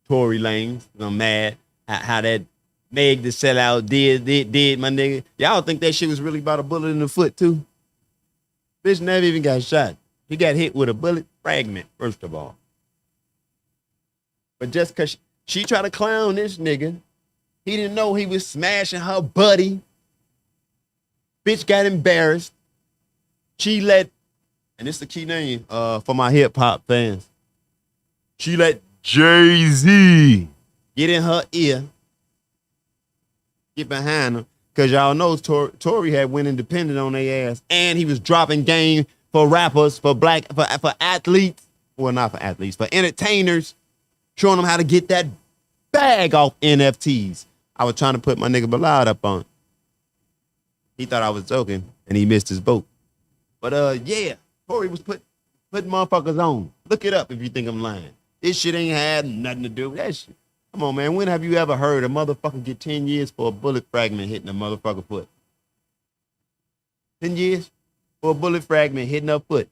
Tory Lanez, I'm mad how that Meg the sellout did my nigga. Y'all think that shit was really about a bullet in the foot too? Bitch never even got shot. He got hit with a bullet fragment, first of all. But just because she tried to clown this nigga, he didn't know he was smashing her buddy. Bitch got embarrassed. She let, and it's the key name for my hip hop fans. She let Jay-Z get in her ear, get behind her, because y'all know Tory had went independent on their ass, and he was dropping game for rappers, for athletes, well, not for athletes, for entertainers, showing them how to get that bag off NFTs. I was trying to put my nigga Ballard up on. He thought I was joking, and he missed his boat. But yeah, Tory was putting motherfuckers on. Look it up if you think I'm lying. This shit ain't had nothing to do with that shit. Come on, man. When have you ever heard a motherfucker get 10 years for a bullet fragment hitting a motherfucker foot? 10 years for a bullet fragment hitting her foot.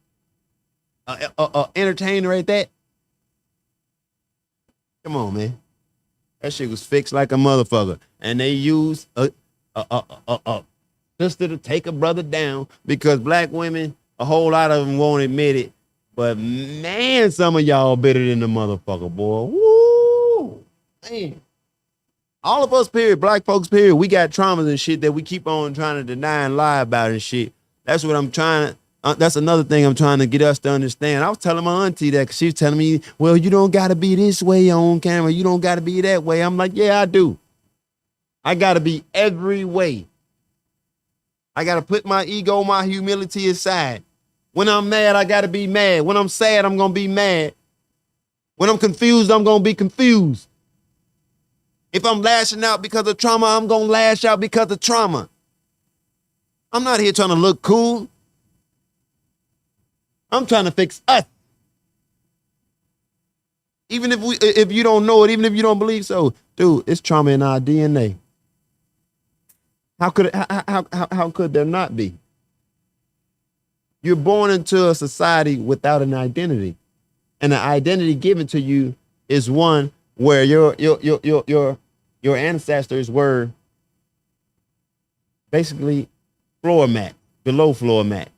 Entertainer right that. Come on, man. That shit was fixed like a motherfucker. And they used a sister to take a brother down because black women, a whole lot of them won't admit it. But man, some of y'all better than the motherfucker, boy. Woo! Man. All of us, period, black folks, period, we got traumas and shit that we keep on trying to deny and lie about and shit. That's what I'm trying to, that's another thing I'm trying to get us to understand. I was telling my auntie that because she was telling me, well, you don't got to be this way on camera. You don't got to be that way. I'm like, yeah, I do. I got to be every way. I got to put my ego, my humility aside. When I'm mad, I got to be mad. When I'm sad, I'm going to be mad. When I'm confused, I'm going to be confused. If I'm lashing out because of trauma, I'm going to lash out because of trauma. I'm not here trying to look cool. I'm trying to fix us. Even if you don't know it, even if you don't believe so, dude, it's trauma in our DNA. How could there not be? You're born into a society without an identity. And the identity given to you is one where your ancestors were basically floor mat, below floor mat.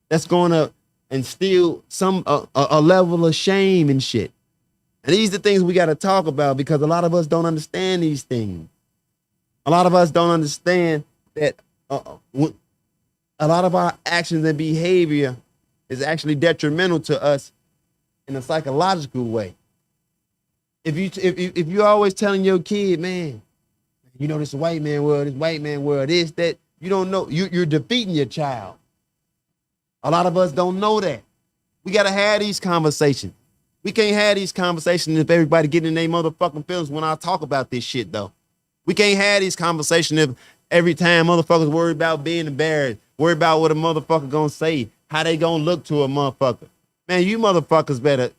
That's going to instill a level of shame and shit. And these are the things we got to talk about because a lot of us don't understand these things. A lot of us don't understand that a lot of our actions and behavior is actually detrimental to us in a psychological way. If you're always telling your kid, man, you know, this white man world, this, that, you don't know, you're defeating your child. A lot of us don't know that. We got to have these conversations. We can't have these conversations if everybody getting in their motherfucking feelings when I talk about this shit, though. We can't have these conversations if every time motherfuckers worry about being embarrassed, worry about what a motherfucker gonna say, how they gonna look to a motherfucker. Man, you motherfuckers better.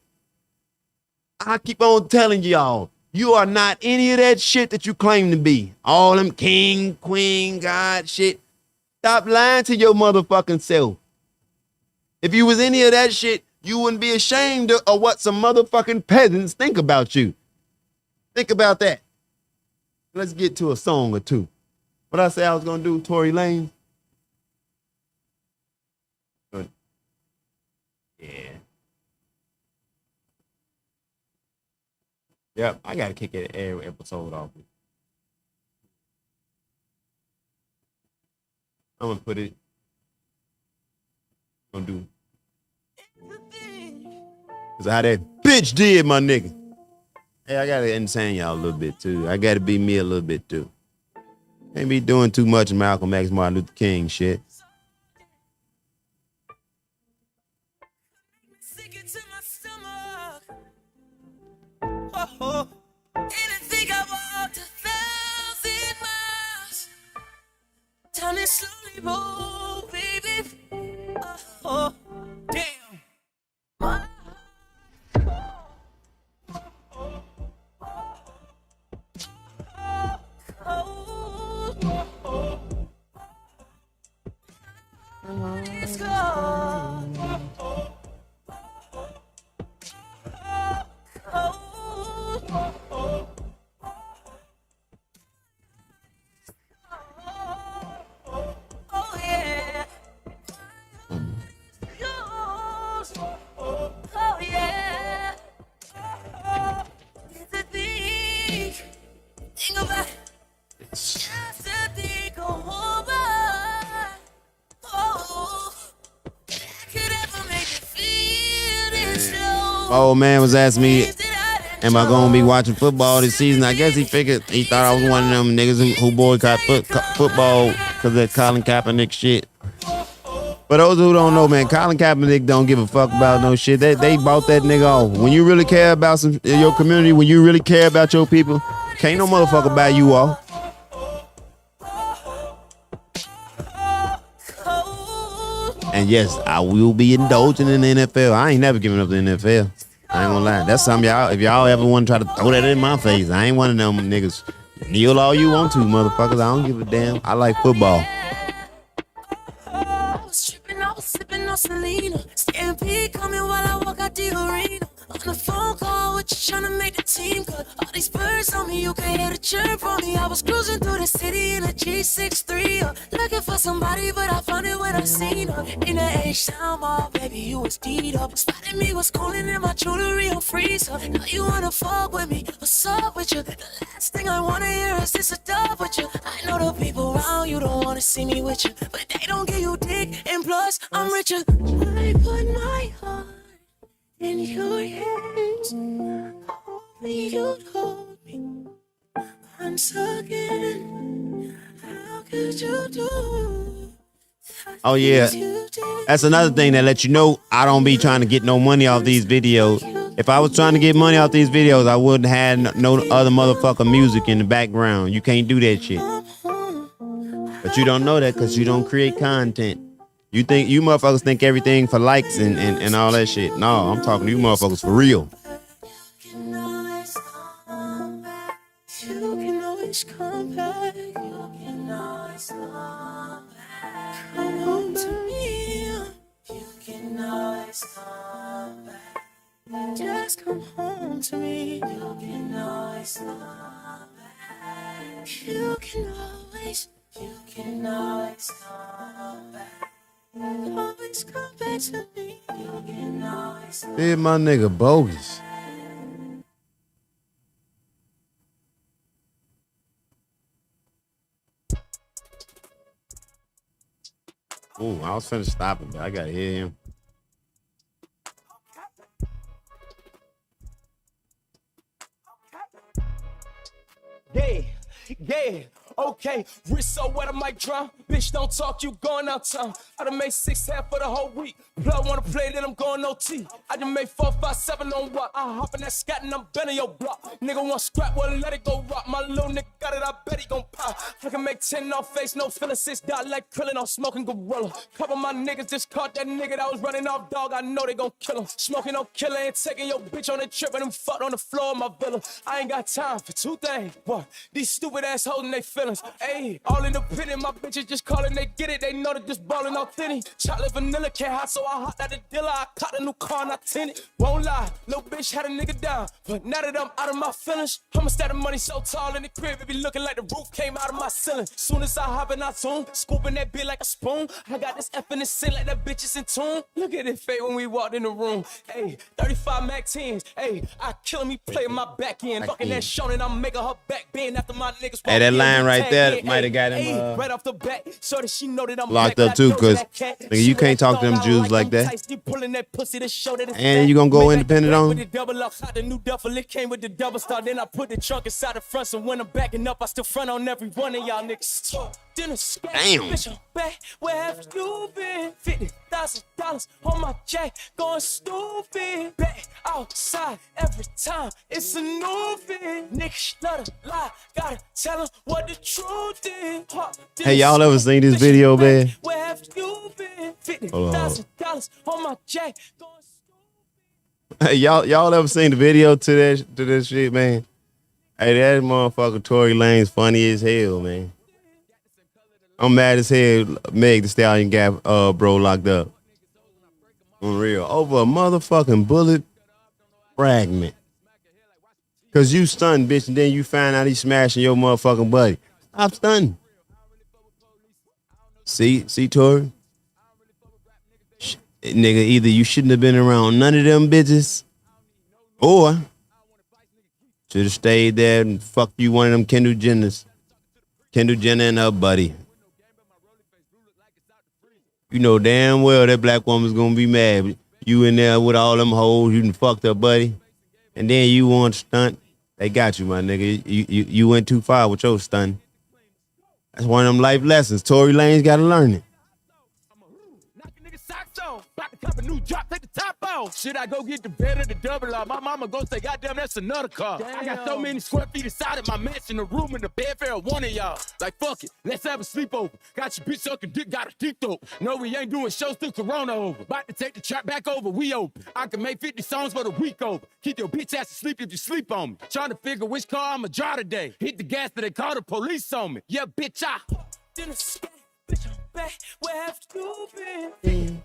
I keep on telling y'all, you are not any of that shit that you claim to be. All them king, queen, God shit. Stop lying to your motherfucking self. If you was any of that shit, you wouldn't be ashamed of what some motherfucking peasants think about you. Think about that. Let's get to a song or two. What I say I was gonna do, Tory Lanez? Good. Yeah. Yep, I gotta kick it every episode off. I'm gonna put it. Gonna do. Cause how that bitch did, my nigga. Hey, I gotta entertain y'all a little bit too. I gotta be me a little bit too. Can't be doing too much Malcolm X, Martin Luther King shit. Anything I walked 1,000 miles. Time to slowly roll, baby. Oh, damn. Let's go. Oh yeah. Oh yeah. It's a thing about it. Just a thing over. Oh, could ever make you feel this low. My old man was asking me, am I gonna be watching football this season? I guess he thought I was one of them niggas who boycott football because of Colin Kaepernick shit. For those who don't know, man, Colin Kaepernick don't give a fuck about no shit. They bought that nigga off. When you really care about your community, when you really care about your people, can't no motherfucker buy you off. And yes, I will be indulging in the NFL. I ain't never giving up the NFL. I ain't gonna lie. That's something y'all, if y'all ever want to try to throw that in my face, I ain't one of them niggas. Kneel all you want to, motherfuckers. I don't give a damn. I like football. at the arena. On the phone call with you tryna make the team cut. All these birds on me, you can hear the chirp on me. I was cruising through the city in a G63, looking for somebody, but I found it when I seen her. In the H-Town mall, baby, you was D'd up. Spotted me, was calling in my jewelry on freezer. Now you wanna fuck with me, what's up with you? The last thing I wanna hear is this a dub with you. I know the people around you don't wanna see me with you, but they don't give you dick, and plus, I'm richer. I put my heart in your hands, only you'd hold me once again. How could you do? Oh yeah, that's another thing that lets you know I don't be trying to get no money off these videos. If I was trying to get money off these videos, I wouldn't have no other motherfucker music in the background. You can't do that shit. But you don't know that because you don't create content. You motherfuckers think everything for likes and all that shit. No, I'm talking to you motherfuckers for real. You can always come back. You can always come back. You can always come back. Come home to me. You can always come back. Just come home to me. You can always come back. You can always come back. Always come back to me. You can always come back. Dude, my nigga bogus. Ooh, I was finna stop him, but I gotta hear him. Yeah, okay. Wrist so wet, I might drown. Bitch, don't talk, you going out town. I done made 6 half for the whole week. Blood wanna play, then I'm going OT. I done made 4, 5, 7 on what? I hop in that scat and I'm bending your block. Nigga want scrap, well let it go rock. My little nigga got it, I bet he gon' pop. I can make 10 off face, no feeling 6 dot like Krillin, I'm smoking gorilla. Couple of my niggas just caught that nigga that was running off dog. I know they gon' kill him. Smoking no killer and taking your bitch on the trip and them fucked on the floor of my villa. I ain't got time for 2 things. What? These stupid ass holding they feelings. Ayy, all independent, my bitches just calling, they get it. They know that just ballin' authentic. Chocolate vanilla can't hot, so I hopped out the dealer. I caught a new car and I tinted. Won't lie, little bitch had a nigga down. But now that I'm out of my feelings, I'ma stack the money so tall in the crib, it be looking like the roof came out of my ceiling. Soon as I hop in, I tune, scooping that bitch like a spoon. I got this F in the sin like that bitch is in tune. Look at it fade when we walked in the room. Ayy, 35 Mac 10s. Ayy, I kill me playing my back end. Fucking that Shonen, I'm making her back bend after my niggas. Hey, that line right there might have got him right off the bat, so that she know that I'm locked up too, cause nigga, you can't talk to them Jews like that. And you gonna go independent on him? The new duffel, it came with the double star. Then I put the trunk inside the front, so when I'm backing up, I still front on every one of y'all niggas. Damn. Bitch, I'm back. Where have you been? $50,000 on my jack, going stupid. Back outside every time, it's a new thing. Niggas love to lie, gotta tell them what the truth is. Hey, y'all ever seen this video, man? Where have you been? $50,000 on my jack, going stupid. Hey, y'all ever seen the video to this shit, man? Hey, that motherfucker Tory Lanez funny as hell, man. I'm mad as hell Meg Thee Stallion got bro locked up. On real. Over a motherfucking bullet fragment. Cause you stunned, bitch, and then you find out he's smashing your motherfucking buddy. Stop stunning. See, Tory? Nigga, either you shouldn't have been around none of them bitches, or should have stayed there and fucked you one of them Kendall Jenners. Kendall Jenner and her buddy. You know damn well that black woman's gonna be mad. You in there with all them hoes, you done fucked her buddy, and then you want to stunt. They got you, my nigga. You went too far with your stunt. That's one of them life lessons. Tory Lanez gotta learn it. About to cop a new drop, take the top off. Should I go get the bed or the double R? My mama gon' say, goddamn, that's another car. Damn. I got so many square feet inside of my mansion, the room and the bed for one of y'all. Like, fuck it, let's have a sleepover. Got your bitch sucking dick, got a deep throat. No, we ain't doing shows till Corona over. About to take the trap back over, we open. I can make 50 songs for the week over. Keep your bitch ass asleep if you sleep on me. Trying to figure which car I'ma drive today. Hit the gas, but they call the police on me. Yeah, bitch, bitch, back, where have you been?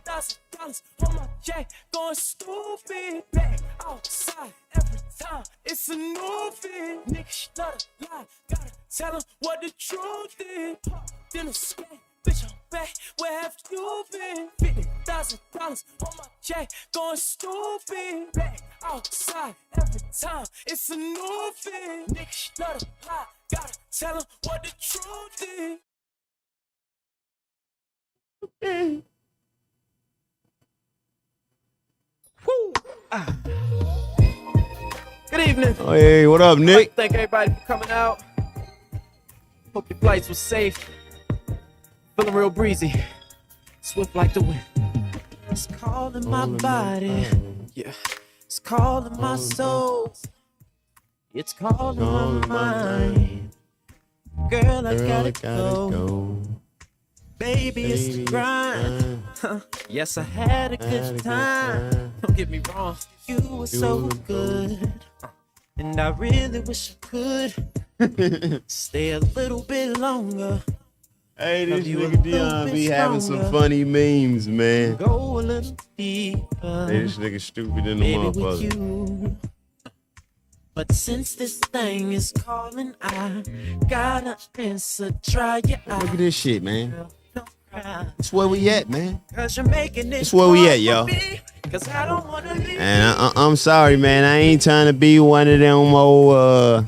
$50,000 on my jack, going stupid. Back outside every time, it's a new fit. Niggas love to lie, gotta tell them what the truth is. Then escape, bitch, I'm back, where have you been? $50,000 on my jack, going stupid. Back outside every time, it's a new fit. Niggas love to lie, gotta tell them what the truth is. Woo. Good evening. Oh, hey, what up, I'd like Nick? to thank everybody for coming out. Hope your flights were safe. Feeling real breezy. Swift like the wind. It's calling my body. Yeah. It's calling my soul. It's calling my mind. Girl, I gotta go. Baby, it's the grind. Yes, I had a good time. Don't get me wrong, you were so good. And I really wish I could stay a little bit longer. Hey, this Love you a nigga little Dion bit be having some stronger. funny memes, man. Go a little deeper. Hey, this nigga stupid in the Baby, with motherfucker. you. But since this thing is calling, I gotta answer. Try your eyes. Look at this shit, man. Don't cry. That's where we at, man. Cause you're making it That's where we at, hard yo. for me, Cause I don't wanna leave. And I'm sorry, man. I ain't trying to be one of them old,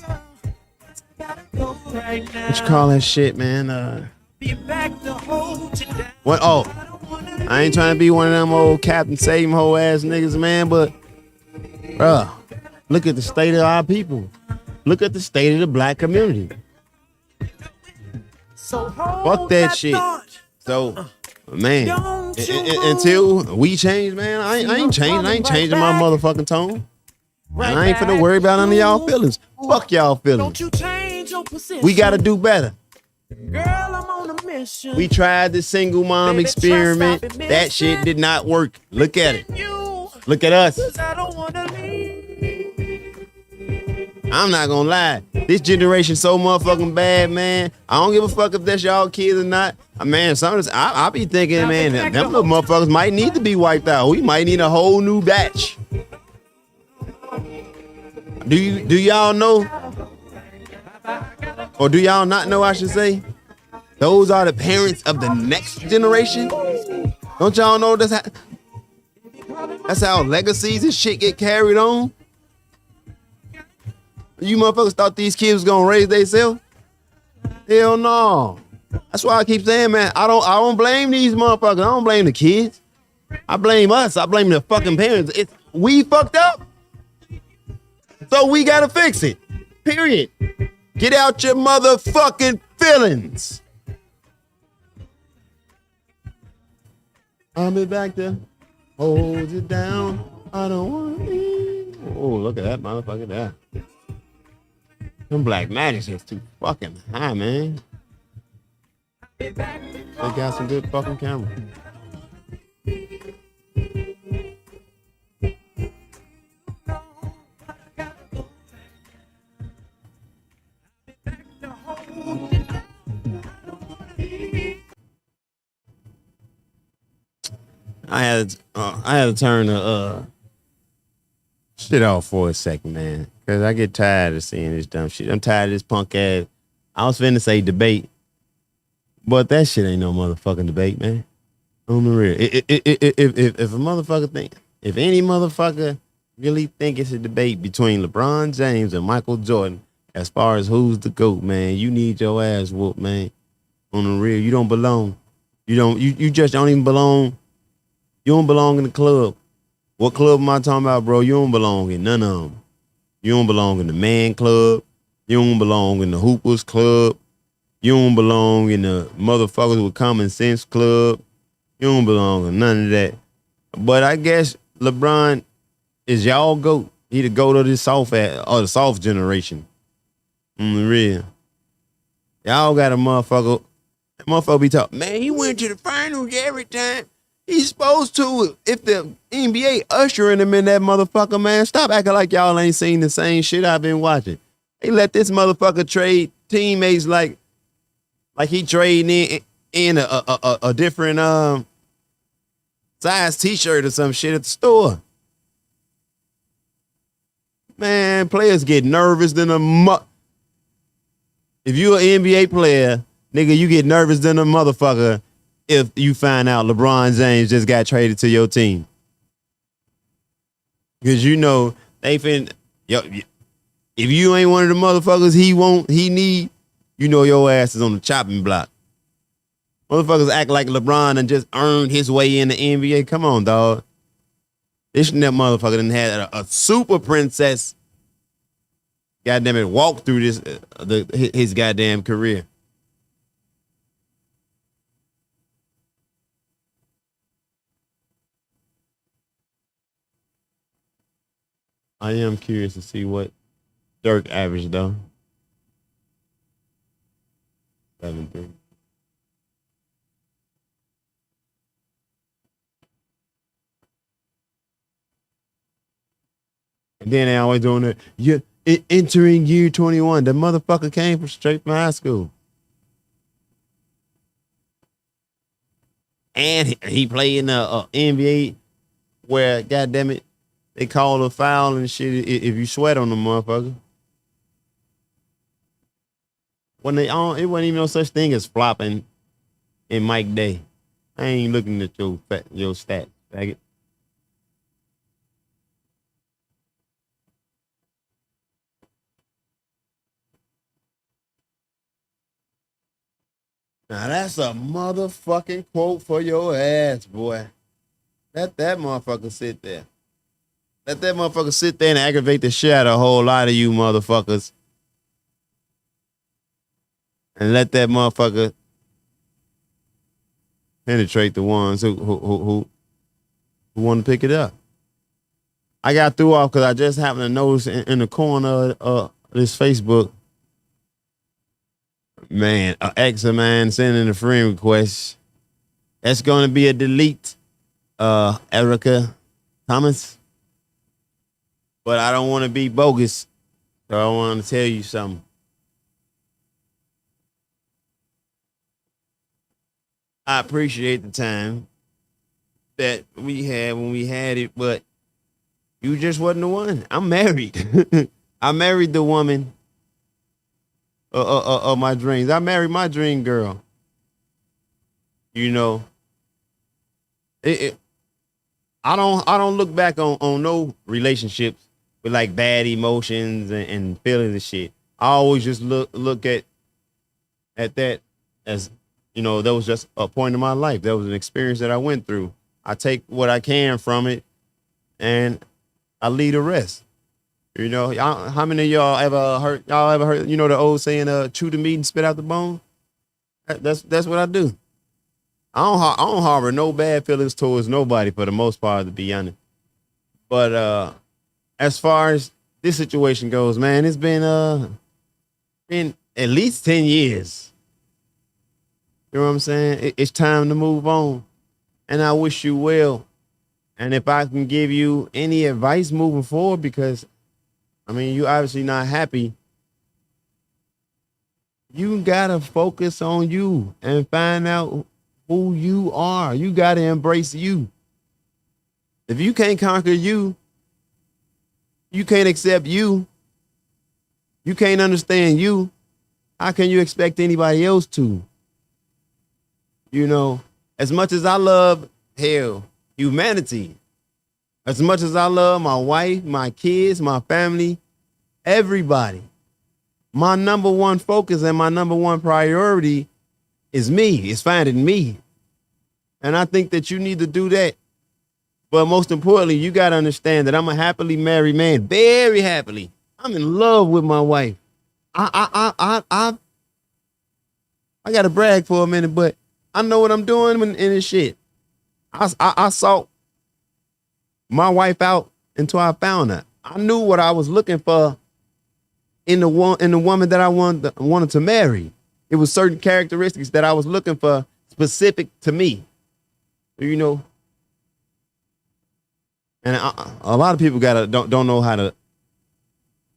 Gotta go right now. what you call that shit, man? Be back to hold you down. What? Oh, I don't wanna leave. I ain't trying to be one of them old Captain Save 'em whole ass niggas, man. But, bruh, look at the state of our people. Look at the state of the black community. So hold Fuck that shit. thought. So, man, Don't you until we change, man, I ain't changing. I ain't changing my motherfucking tone. And I ain't finna worry about none of y'all feelings. Fuck y'all feelings. Don't you change your position. We gotta do better. Girl, I'm on a mission. We tried the single mom Baby, experiment. trust I've been That shit missing. did not work. Look at it. You, Look at us. 'cause I don't wanna leave. I'm not gonna lie. This generation so motherfucking bad, man. I don't give a fuck if that's y'all kids or not. Man, sometimes I be thinking, man, them little motherfuckers might need to be wiped out. We might need a whole new batch. Do y'all know? Or do y'all not know, I should say? Those are the parents of the next generation. Don't y'all know that's how legacies and shit get carried on? You motherfuckers thought these kids was gonna raise themselves? Hell no. That's why I keep saying, man, I don't blame these motherfuckers. I don't blame the kids. I blame us. I blame the fucking parents. We fucked up. So we gotta fix it. Period. Get out your motherfucking feelings. I'll be back there. Hold it down. I don't want to leave. Oh, look at that motherfucker there. Them Black Magic is too fucking high, man. They got some good fucking camera. I had to turn the shit off for a second, man, because I get tired of seeing this dumb shit. I'm tired of this punk ass. I was finna say debate, but that shit ain't no motherfucking debate, man. On the real, if a motherfucker think, if any motherfucker really think it's a debate between LeBron James and Michael Jordan, as far as who's the GOAT, man, you need your ass whooped, man. On the real, you don't belong. You just don't even belong. You don't belong in the club. What club am I talking about, bro? You don't belong in none of them. You don't belong in the man club. You don't belong in the hoopers club. You don't belong in the motherfuckers with common sense club. You don't belong in none of that. But I guess LeBron is y'all GOAT. He the GOAT of this the soft generation. On the real. Y'all got a motherfucker. That motherfucker be talking, man, he went to the finals every time. He's supposed to. If the NBA ushering him in that motherfucker, man, stop acting like y'all ain't seen the same shit I've been watching. They let this motherfucker trade teammates like he trading in a different size t-shirt or some shit at the store. Man, players get nervous than a if you're an NBA player, nigga, you get nervous than a motherfucker if you find out LeBron James just got traded to your team. Because you know they yo, if you ain't one of the motherfuckers he need, you know your ass is on the chopping block. Motherfuckers act like LeBron and just earned his way in the NBA. Come on, dog. This motherfucker done had a super princess, goddamn it, walk through this his goddamn career. I am curious to see what Dirk averaged though. 7-3. And then they always doing it. You're entering year 21. The motherfucker came from straight from high school. And he played in the NBA where, goddamn it, they call a foul and shit if you sweat on the motherfucker. When it wasn't even no such thing as flopping in Mike Day. I ain't looking at your stats, faggot. Now that's a motherfucking quote for your ass, boy. Let that motherfucker sit there. Let that motherfucker sit there and aggravate the shit out of a whole lot of you motherfuckers. And let that motherfucker penetrate the ones who want to pick it up. I got threw off because I just happened to notice in the corner of this Facebook, man, an ex of mine sending a friend request. That's going to be a delete, Erica Thomas. But I don't want to be bogus, so I want to tell you something. I appreciate the time that we had when we had it, but you just wasn't the one. I'm married. I married the woman of my dreams. I married my dream girl. You know, I don't look back on no relationships with like bad emotions and feelings and shit. I always just look at that as, you know, that was just a point in my life. That was an experience that I went through. I take what I can from it and I leave the rest. You know, how many of y'all ever heard, you know, the old saying, chew the meat and spit out the bone? That's what I do. I don't harbor no bad feelings towards nobody for the most part, to be honest. But as far as this situation goes, man, it's been at least 10 years. You know what I'm saying? It's time to move on. And I wish you well. And if I can give you any advice moving forward, because, I mean, you obviously not happy. You got to focus on you and find out who you are. You got to embrace you. If you can't conquer you, you can't accept you, you can't understand you, how can you expect anybody else to? You know, as much as I love, hell, humanity, as much as I love my wife, my kids, my family, everybody, my number one focus and my number one priority is me. It's finding me. And I think that you need to do that. But most importantly, you got to understand that I'm a happily married man, very happily. I'm in love with my wife. I got to brag for a minute, but I know what I'm doing in this shit. I sought my wife out until I found her. I knew what I was looking for in the woman that I wanted to marry. It was certain characteristics that I was looking for specific to me. You know, and a lot of people don't know how to.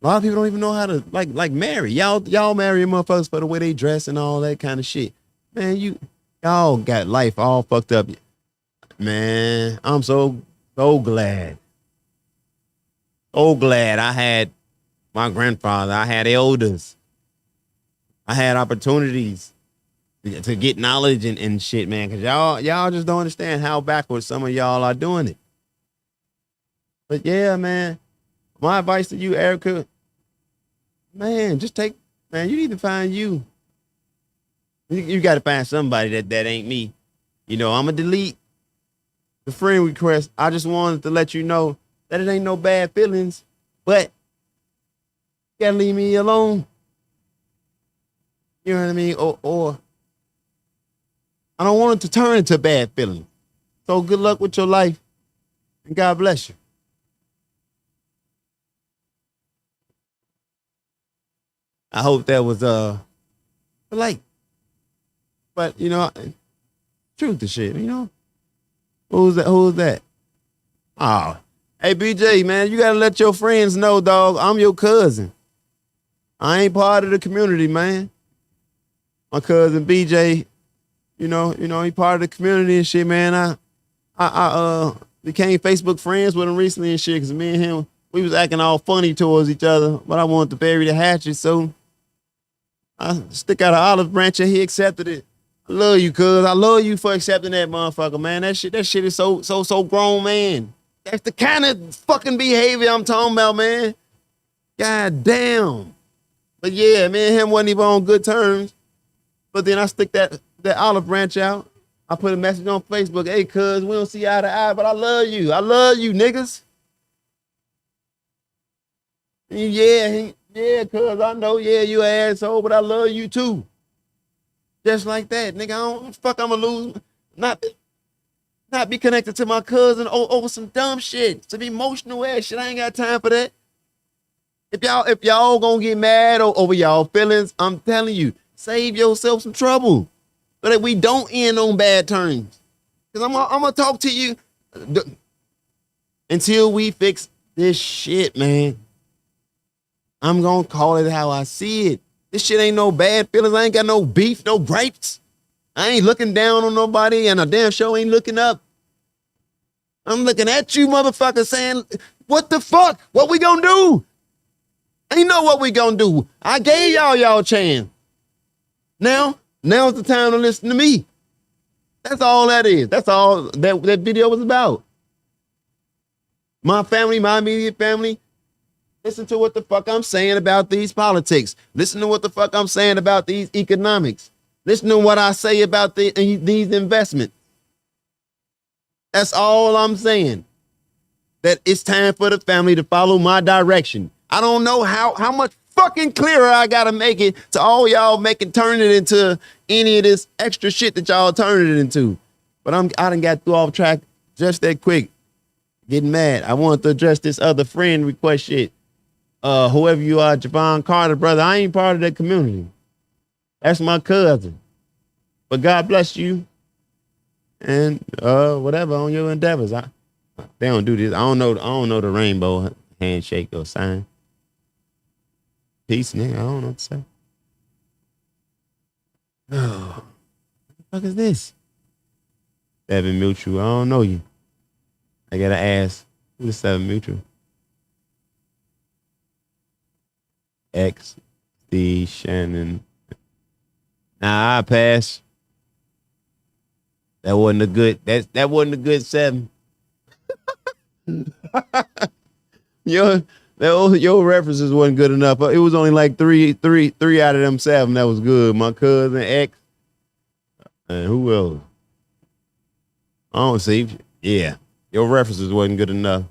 A lot of people don't even know how to like marry. Y'all marry motherfuckers for the way they dress and all that kind of shit. Man, Y'all got life all fucked up. Man, I'm so glad. So glad I had my grandfather. I had elders. I had opportunities to get knowledge and shit, man. Cause y'all just don't understand how backwards some of y'all are doing it. But yeah, man, my advice to you, Erica, man, you need to find you. You got to find somebody that ain't me. You know, I'm going to delete the friend request. I just wanted to let you know that it ain't no bad feelings, but you got to leave me alone. You know what I mean? Or I don't want it to turn into bad feelings. So good luck with your life and God bless you. I hope that was polite. But you know, truth to shit, you know. Who's that? Oh, hey BJ, man, you gotta let your friends know, dog. I'm your cousin. I ain't part of the community, man. My cousin BJ, you know, he part of the community and shit, man. I became Facebook friends with him recently and shit, because me and him, we was acting all funny towards each other, but I wanted to bury the hatchet, so I stick out an olive branch and he accepted it. I love you, cuz. I love you for accepting that motherfucker, man. That shit is so grown, man. That's the kind of fucking behavior I'm talking about, man. God damn. But yeah, me and him wasn't even on good terms. But then I stick that olive branch out. I put a message on Facebook. Hey, cuz, we don't see eye to eye, but I love you. I love you, niggas. And yeah, cuz, I know, yeah, you an asshole, but I love you too. Just like that, nigga. I'ma lose. Not be connected to my cousin over some dumb shit, some emotional ass shit. I ain't got time for that. If y'all gonna get mad over y'all feelings, I'm telling you, save yourself some trouble, so that we don't end on bad terms. Cause I'm gonna talk to you until we fix this shit, man. I'm gonna call it how I see it. This shit ain't no bad feelings. I ain't got no beef, no gripes. I ain't looking down on nobody, and a damn show ain't looking up. I'm looking at you, motherfucker, saying, what the fuck? What we gonna do? Ain't know what we gonna do. I gave y'all chance. Now's the time to listen to me. That's all that is. That's all that video was about. My family, my immediate family, listen to what the fuck I'm saying about these politics. Listen to what the fuck I'm saying about these economics. Listen to what I say about these investments. That's all I'm saying. That it's time for the family to follow my direction. I don't know how much fucking clearer I gotta make it to all y'all turn it into any of this extra shit that y'all turning it into. But I done got through off track just that quick. Getting mad. I wanted to address this other friend request shit. Whoever you are, Javon Carter, brother, I ain't part of that community. That's my cousin. But God bless you. And whatever on your endeavors. They don't do this. I don't know the rainbow handshake or sign. Peace, nigga. I don't know what to say. Oh, what the fuck is this? Seven Mutual. I don't know you. I gotta ask. Who's Seven Mutual? X D Shannon. Nah, I pass. That wasn't a good. That wasn't a good 7. Your references wasn't good enough. It was only like three out of them 7 that was good. My cousin X, and who else? I don't see. Yeah, your references wasn't good enough.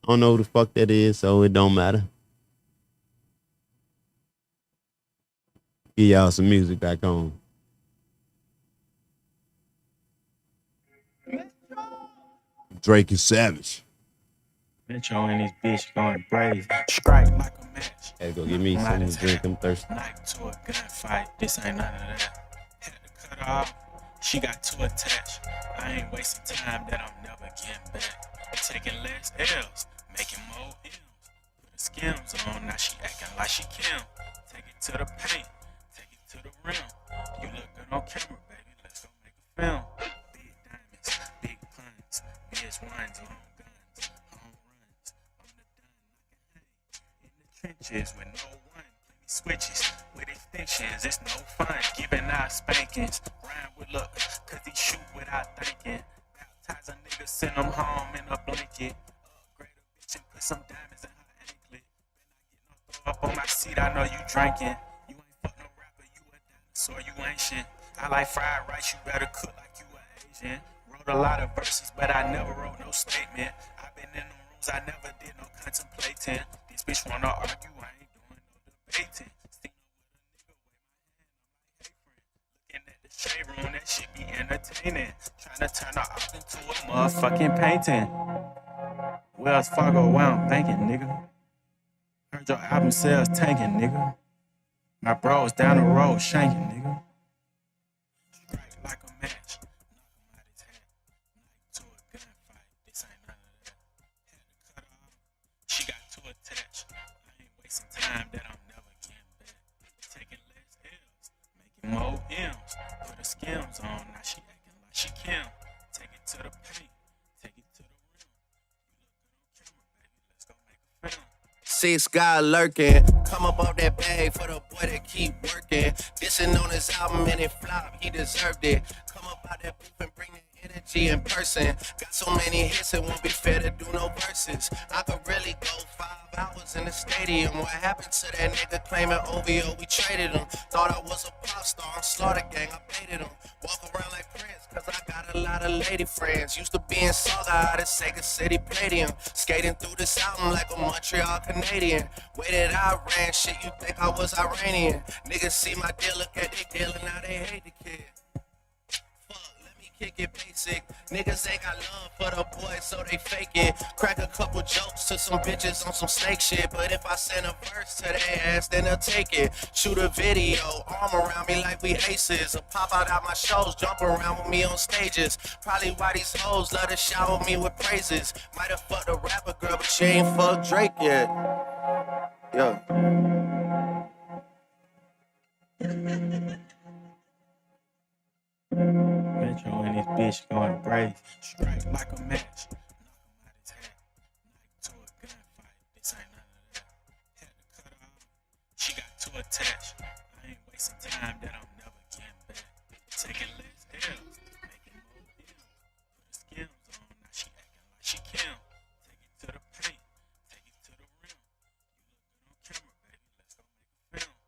I don't know who the fuck that is, so it don't matter. Give y'all some music back on. Drake is savage. Bitch on this bitch going crazy. Strike like a match. Had to go get me something to drink. I'm thirsty. Knife to a gunfight. This ain't none of that. Had to cut her off. She got too attached. I ain't wasting time that I'm never getting back. Taking less L's, making more M's. Put the skims on, now she acting like she Kim. Take it to the paint, take it to the rim. You look good on camera, baby. Let's go make a film. Big diamonds, big puns, VS1s, long guns, home runs. On the done, I can hang in the trenches with no one. Plenty switches with extensions, it's no fun. Giving out spankings, Ryan with luck, cause he shoot without thinking. Baptize a nigga, send him home in a blanket. Upgrade a bitch and put some diamonds in her anklet. Throw up on my seat, I know you drinking. You ain't fuck no rapper, you a dinosaur, you ancient. I like fried rice, you better cook like you a Asian. Wrote a lot of verses, but I never wrote no statement. I been in the rooms, I never did no contemplating. This bitch wanna argue, I ain't doing no debating. Seen her with a nigga, wave my hand, I'm like, hey friend. Looking at the shade room, that shit be entertaining. Tryna turn her art into a motherfucking painting. Wells Fargo, where I'm thinking, nigga. Heard your album sales tanking, nigga. My bros down the road shanking, nigga. Strike like a match, knock him out his hat. Knife to a gunfight, this ain't none of that. Had to cut her off, she got too attached. I ain't wasting time that I'm never getting back. Taking less L's, making more M's. Put her skims on, now she acting like she Kim. Take it to the paint, take it to the rim. You look good on camera, baby, let's go make a film. Six guy lurking, come up off that bag for the boy that keep working. Dissing on his album and it flop, he deserved it. Come up out that booth and bring the energy in person. Got so many hits, it won't be fair to do no verses. I could really go 5 hours in the stadium. What happened to that nigga claiming OVO? We traded him. Thought I was a pop star on Slaughter Gang, I baited him. Walk around like Prince, cause I got a lot of lady friends. Used to be in Saga out at Sega City Palladium. Skating through this album like a Montreal Canadian. Way that I ran, shit, you think I was Iranian. Niggas see my deal, look at they deal, and now they hate the kid. Fuck, let me kick it basic. Niggas ain't got love for the boys, so they fake it. Crack a couple jokes to some bitches on some snake shit. But if I send a verse to their ass, then they'll take it. Shoot a video, arm around me like we aces. Or pop out my shows, jump around with me on stages. Probably why these hoes love to shower me with praises. Might have fucked a rapper girl, but she ain't fucked Drake yet. Yeah. Metro and this bitch going crazy. Strike like a match, knock him out his hat. Knife to a gunfight, this ain't none of that. Had to cut her off, she got too attached. I ain't wasting time that I'm never getting back. Taking less L's, making more M's. Put her skims on, now she acting like she Kim. Take it to the paint, take it to the rim. You look good on camera, baby, let's go make a film.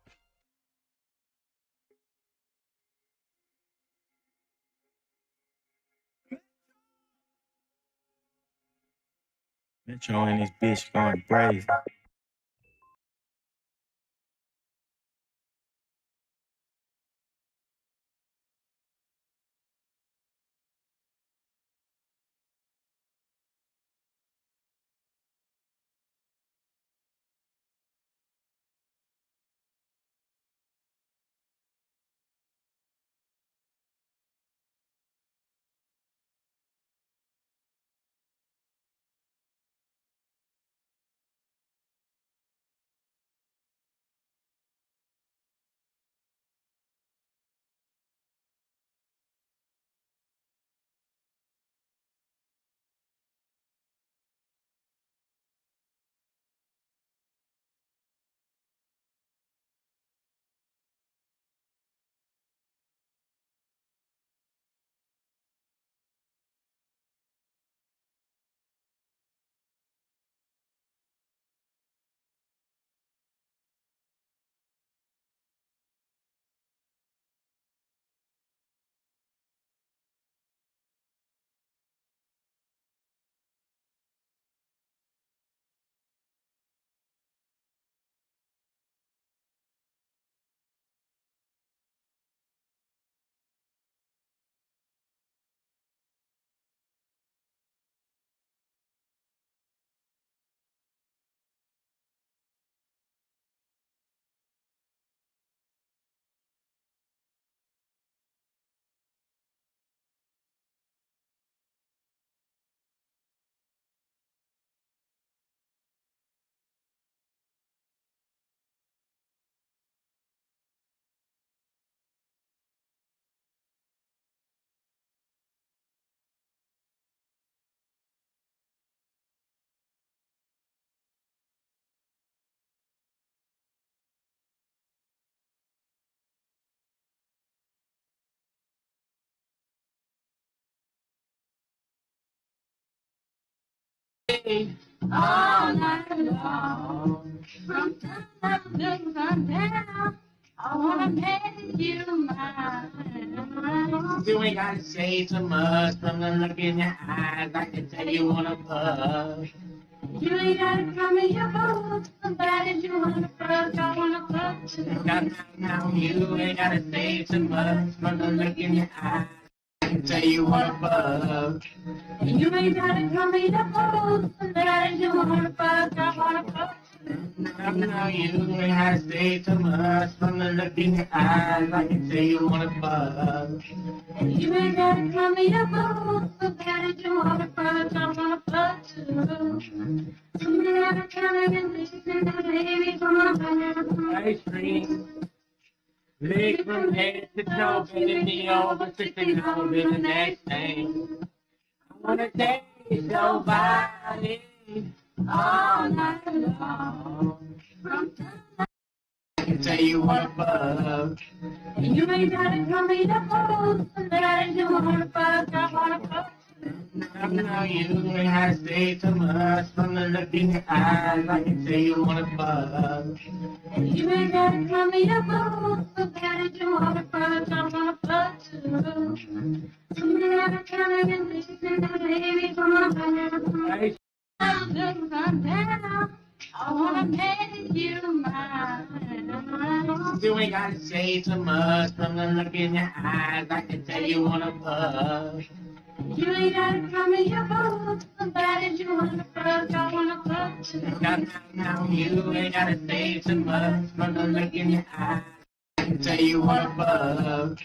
Metro and this bitch going crazy. all night long. From sundown to sundown, I wanna make you mine. You ain't gotta say too much from the look in your eyes. I can tell you wanna fuck. You ain't gotta come in your boots, so bad as you wanna fuck, I wanna fuck too. Now you ain't gotta say too much from the look in your eyes. I can tell you wanna fuck. You ain't gotta come in your boots, so bad as you wanna fuck, I wanna fuck too. Now you ain't gotta say too much from the look in your eyes. I can tell you wanna fuck. You ain't gotta come in your boots, so bad as you wanna fuck, I wanna fuck too. Somebody ever coming and listening to baby from my back. Ice cream. Leg from head to toe, bending me over, sticking over the next thing. I wanna taste your body All night long. From sundown. I can tell you wanna fuck. You ain't gotta come in your boots, so bad as you wanna fuck, I wanna fuck. Now you ain't gotta say too much from the look in your eyes. I can tell you wanna fuck. You ain't gotta come in your boots, so bad as you wanna fuck, I wanna fuck too. Somebody ever coming and listening to baby from my back. Sundown, I wanna make you mine. You ain't gotta say too much from the look in your eyes. I can tell you wanna fuck. You ain't gotta come in your boots, so bad as you wanna fuck, I wanna fuck too. Now you ain't gotta say too much from the look in your eyes. I can tell you wanna fuck.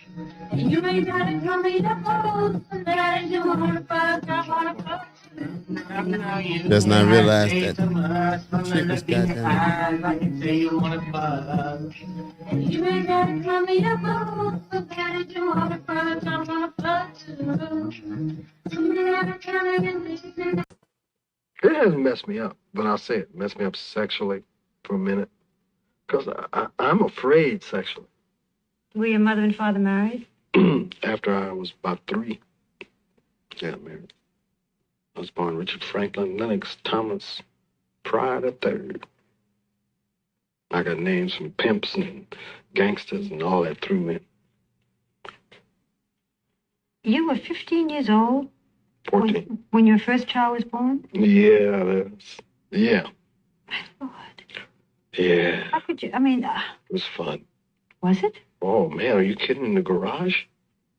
You ain't gotta come in your boots, so bad as you wanna fuck, I wanna fuck too. Now you Does not ain't realize gotta say that too much from the chick was look in your goddamn- eyes. I can tell you wanna fuck. You ain't gotta come in your boots, so bad as you wanna fuck, I wanna fuck too. Somebody ever coming and listening. It hasn't messed me up, but I'll say it messed me up sexually for a minute. Because I'm afraid sexually. Were your mother and father married? After I was about 3. Yeah, married. I was born Richard Franklin Lennox Thomas Pryor III. I got names from pimps and gangsters and all that threw me. You were 15 years old 14. when your first child was born? Yeah. Lord, Yeah. how could you? I mean, It was fun. was it? Oh, man, are you kidding? In the garage?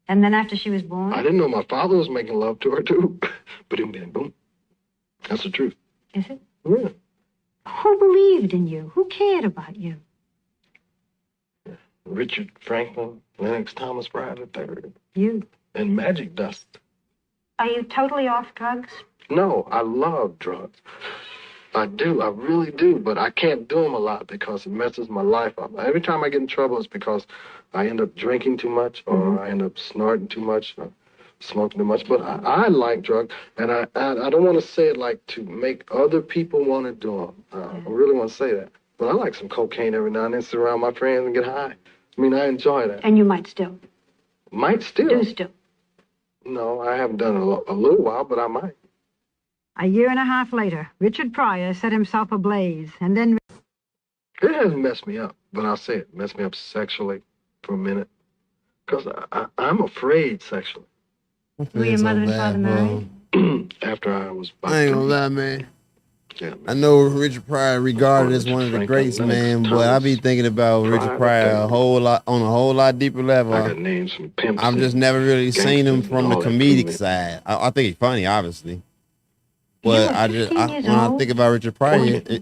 And then after she was born? I didn't know my father was making love to her, too. Boom, bam, boom. That's the truth. Is it? Yeah. Who believed in you? Who cared about you? Richard Franklin Lennox Thomas Pryor III. You. And magic dust. Are you totally off drugs? No, I love drugs. I do. I really do. But I can't do them a lot because it messes my life up. Every time I get in trouble, it's because I end up drinking too much or I end up snorting too much or smoking too much. But I like drugs. And I don't want to say it like to make other people want to do them. I really want to say that. But I like some cocaine every now and then, sit around my friends and get high. I mean, I enjoy that. And you might still. Might still. Do still. No, I haven't done it a little while, but I might. A year and a half later, Richard Pryor set himself ablaze, and then... It hasn't messed me up, but I'll say it messed me up sexually for a minute. Because I'm afraid sexually. Were your mother and father married? After I was about I ain't gonna 3. lie, man. Yeah, man. I know Richard Pryor regarded as one of the greats, man, but I be thinking about Richard Pryor on a whole lot deeper level. I got names from pimps. I've just never really seen him gangsters from and the all that comedic through me. side. I think he's funny, obviously, You but were I just 15 years when I old think about Richard Pryor,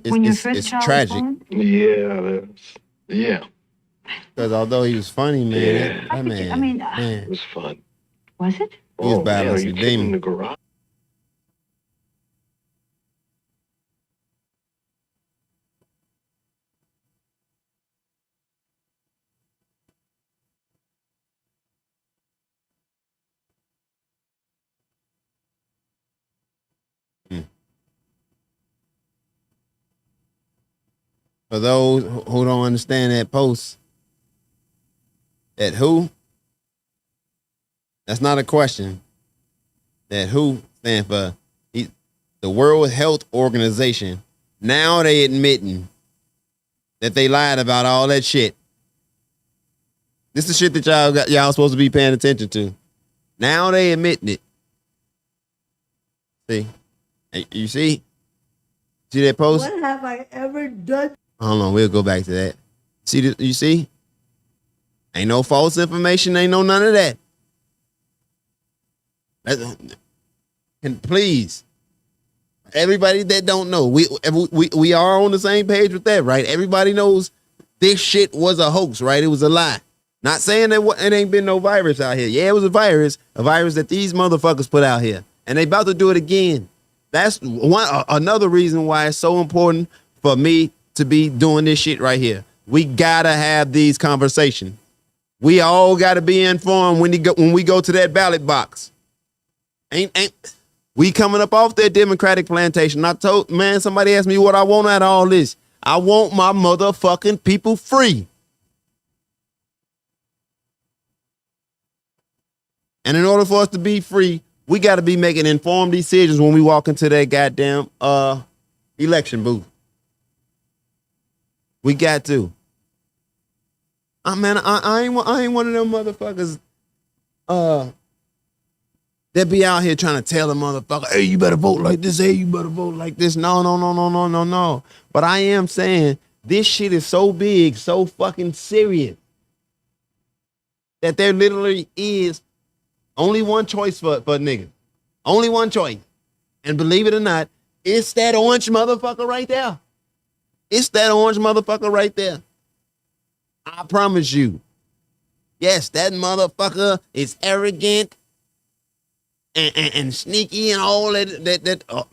when your it's first child tragic was born? Yeah. because although he was funny, man, Yeah. that How could you- man, I mean, It man, was fun. Was it? He was Oh, man, battling are some you kidding? demon. In the garage? for those who don't understand that post, that who, that's not a question. That who stand for the the World Health Organization, now they admitting that they lied about all that shit. This is shit that y'all supposed to be paying attention to. Now they admitting it. See? Hey, you see? See that post? What have I ever done? Hold on, we'll go back to that. See, you see? Ain't no false information, ain't no none of that. And please, everybody that don't know, we are on the same page with that, right? Everybody knows this shit was a hoax, right? It was a lie. Not saying that it ain't been no virus out here. Yeah, it was a virus that these motherfuckers put out here, and they about to do it again. That's another reason why it's so important for me to be doing this shit right here. We gotta have these conversations. We all gotta be informed when we go to that ballot box. Ain't we coming up off that Democratic plantation? Somebody asked me what I want out of all this. I want my motherfucking people free. And in order for us to be free, we got to be making informed decisions when we walk into that goddamn election booth. We got to. I ain't one of them motherfuckers that be out here trying to tell a motherfucker, hey, you better vote like this, hey, you better vote like this. No. But I am saying this shit is so big, so fucking serious, that there literally is only one choice for niggas. Only one choice. And believe it or not, it's that orange motherfucker right there. It's that orange motherfucker right there. I promise you. Yes, that motherfucker is arrogant and sneaky and all that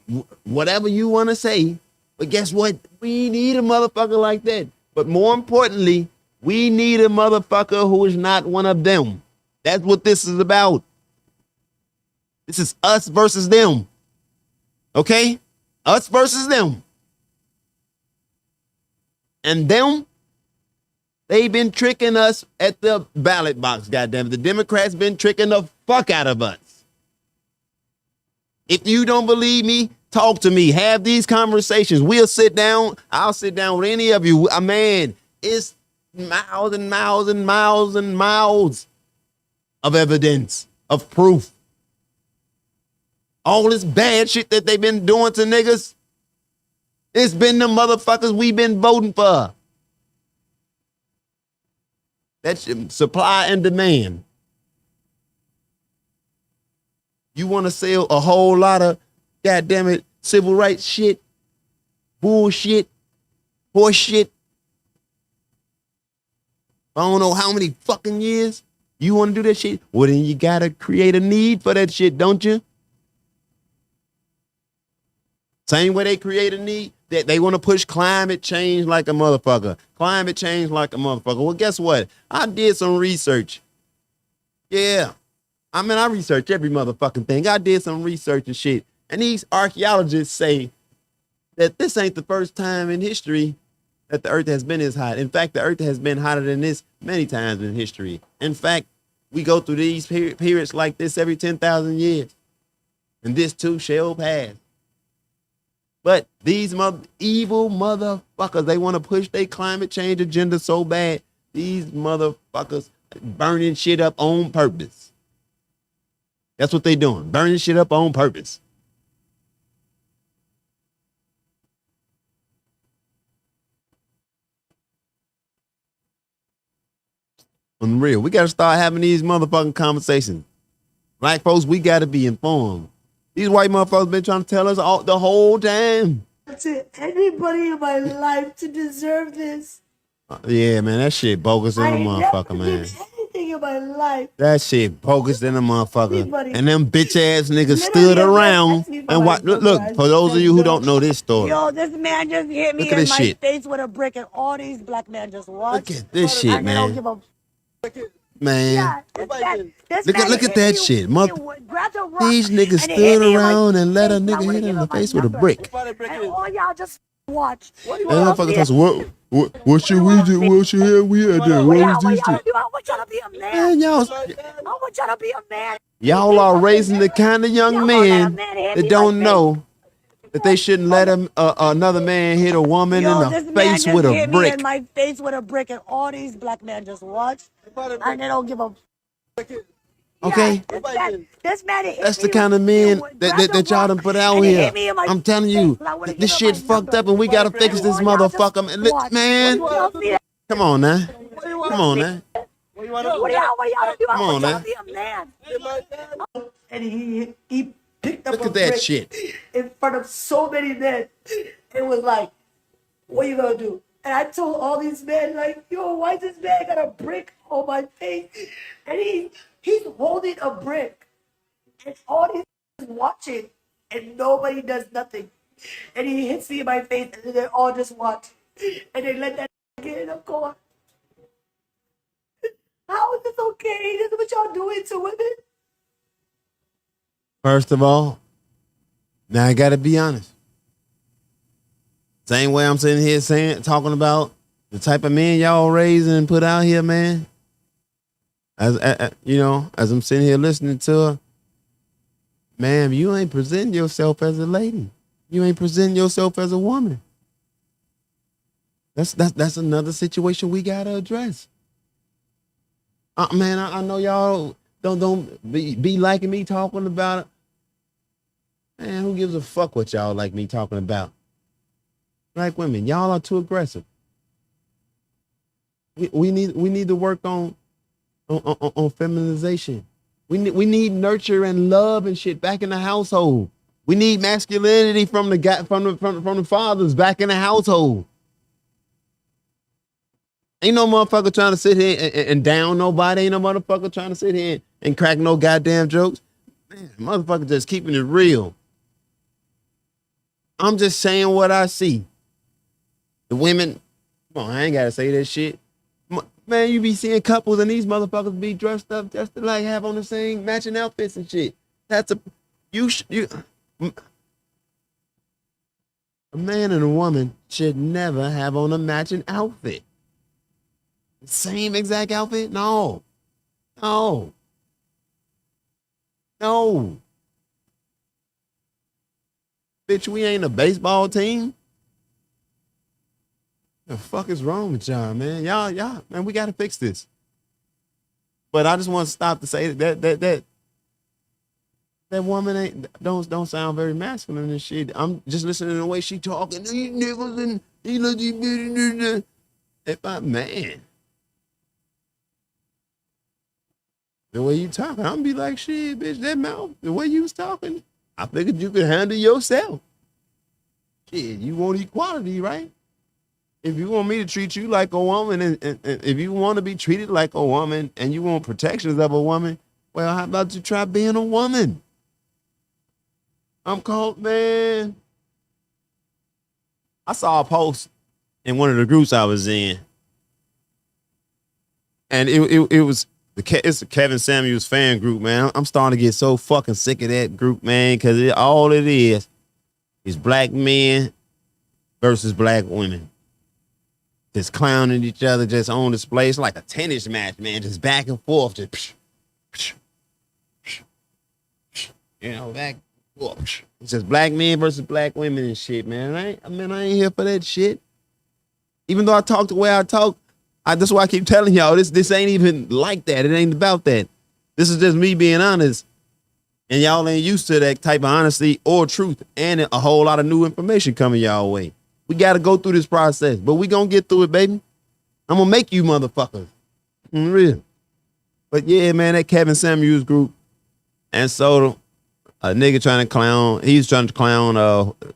whatever you want to say. But guess what? We need a motherfucker like that. But more importantly, we need a motherfucker who is not one of them. That's what this is about. This is us versus them. Okay? Us versus them. And them, they've been tricking us at the ballot box, goddamn it. The Democrats been tricking the fuck out of us. If you don't believe me, talk to me. Have these conversations. We'll sit down. I'll sit down with any of you. Man, it's miles and miles and miles and miles of evidence, of proof. All this bad shit that they've been doing to niggas, it's been the motherfuckers we've been voting for. That's supply and demand. You want to sell a whole lot of, goddamn it, civil rights shit, bullshit, horse shit. I don't know how many fucking years you want to do that shit. Well, then you got to create a need for that shit, don't you? Same way they create a need, that they want to push climate change like a motherfucker. Climate change like a motherfucker. Well, guess what? I did some research. Yeah. I research every motherfucking thing. I did some research and shit. And these archaeologists say that this ain't the first time in history that the earth has been this hot. In fact, the earth has been hotter than this many times in history. In fact, we go through these periods like this every 10,000 years. And this too shall pass. But these evil motherfuckers, they want to push their climate change agenda so bad. These motherfuckers burning shit up on purpose. That's what they doing. Burning shit up on purpose. Unreal. We got to start having these motherfucking conversations. Black folks, we got to be informed. These white motherfuckers been trying to tell us all the whole time. To anybody in my life to deserve this. Yeah, man, that shit bogus in the motherfucker, man. Anything in my life. That shit bogus in the motherfucker. And them bitch ass niggas stood around and watch. Look, for those of you who don't know this story. Yo, this man just hit me in my face with a brick, and all these black men just watched. Look at this shit, man. Man, yeah, look at that shit. These niggas stood around and let a nigga hit him in the face with a brick. And all y'all just watch. And motherfucker says, what should we do? What should we do? I want y'all to be a man. Man, I want y'all to be a man. Y'all are raising the kind of young men that don't know that they shouldn't let another man hit a woman Yo, in this the man face just with a hit me brick. in my face with a brick, and all these black men just watch, and they don't give a. Okay? Yeah, this man hit That's me the kind of men with- that, grabbed that, a that y'all done rock, put out and he here. hit me in my I'm telling face, you, and I would've this given shit him my fucked number. up and we gotta fix this All y'all just motherfucker. watch. Man, What do y'all see that? come on now. Come on now. What do y'all do? Come on now. See a man. And he picked up Look a at that brick shit. in front of so many men. It was like, what you gonna do? And I told all these men, like, yo, why this man got a brick on my face? And he's holding a brick. And all these watching, and nobody does nothing. And he hits me in my face, and they all just watch. And they let that get in the car. How is this okay? This is what y'all doing to women? First of all, now I gotta be honest. Same way I'm sitting here talking about the type of men y'all raising and put out here, man. As I'm sitting here listening to her, ma'am, you ain't presenting yourself as a lady. You ain't presenting yourself as a woman. That's another situation we gotta address. Man, I know y'all don't be liking me talking about it. Man, who gives a fuck what y'all like me talking about? Black women, y'all are too aggressive. We need to work on feminization. We need nurture and love and shit back in the household. We need masculinity from the fathers back in the household. Ain't no motherfucker trying to sit here and down nobody. Ain't no motherfucker trying to sit here and crack no goddamn jokes. Man, motherfucker just keeping it real. I'm just saying what I see. The women, come on, I ain't gotta say that shit. Man, you be seeing couples and these motherfuckers be dressed up just to like have on the same matching outfits and shit. That's a man and a woman should never have on a matching outfit. Same exact outfit? No. Bitch, we ain't a baseball team. The fuck is wrong with y'all, man? Y'all, man, we gotta fix this. But I just want to stop to say that woman don't sound very masculine and shit. I'm just listening to the way she talking. These niggas and he look if I man. The way you talking, I'm be like, shit, bitch, that mouth, the way you was talking, I figured you could handle yourself. Shit, you want equality, right? If you want me to treat you like a woman and if you want to be treated like a woman and you want protections of a woman, well, how about you try being a woman? I'm called, man. I saw a post in one of the groups I was in. And it was, it's a Kevin Samuels fan group, man. I'm starting to get so fucking sick of that group, man, because all it is black men versus black women. Just clowning each other, just on display. It's like a tennis match, man, just back and forth. Just, back and forth. It's just black men versus black women and shit, man. I ain't here for that shit. Even though I talk the way I talk, that's why I keep telling y'all, this ain't even like that. It ain't about that. This is just me being honest. And y'all ain't used to that type of honesty or truth and a whole lot of new information coming y'all way. We got to go through this process, but we going to get through it, baby. I'm going to make you motherfuckers. Real. But yeah, man, that Kevin Samuels group. And so a nigga trying to clown, he was trying to clown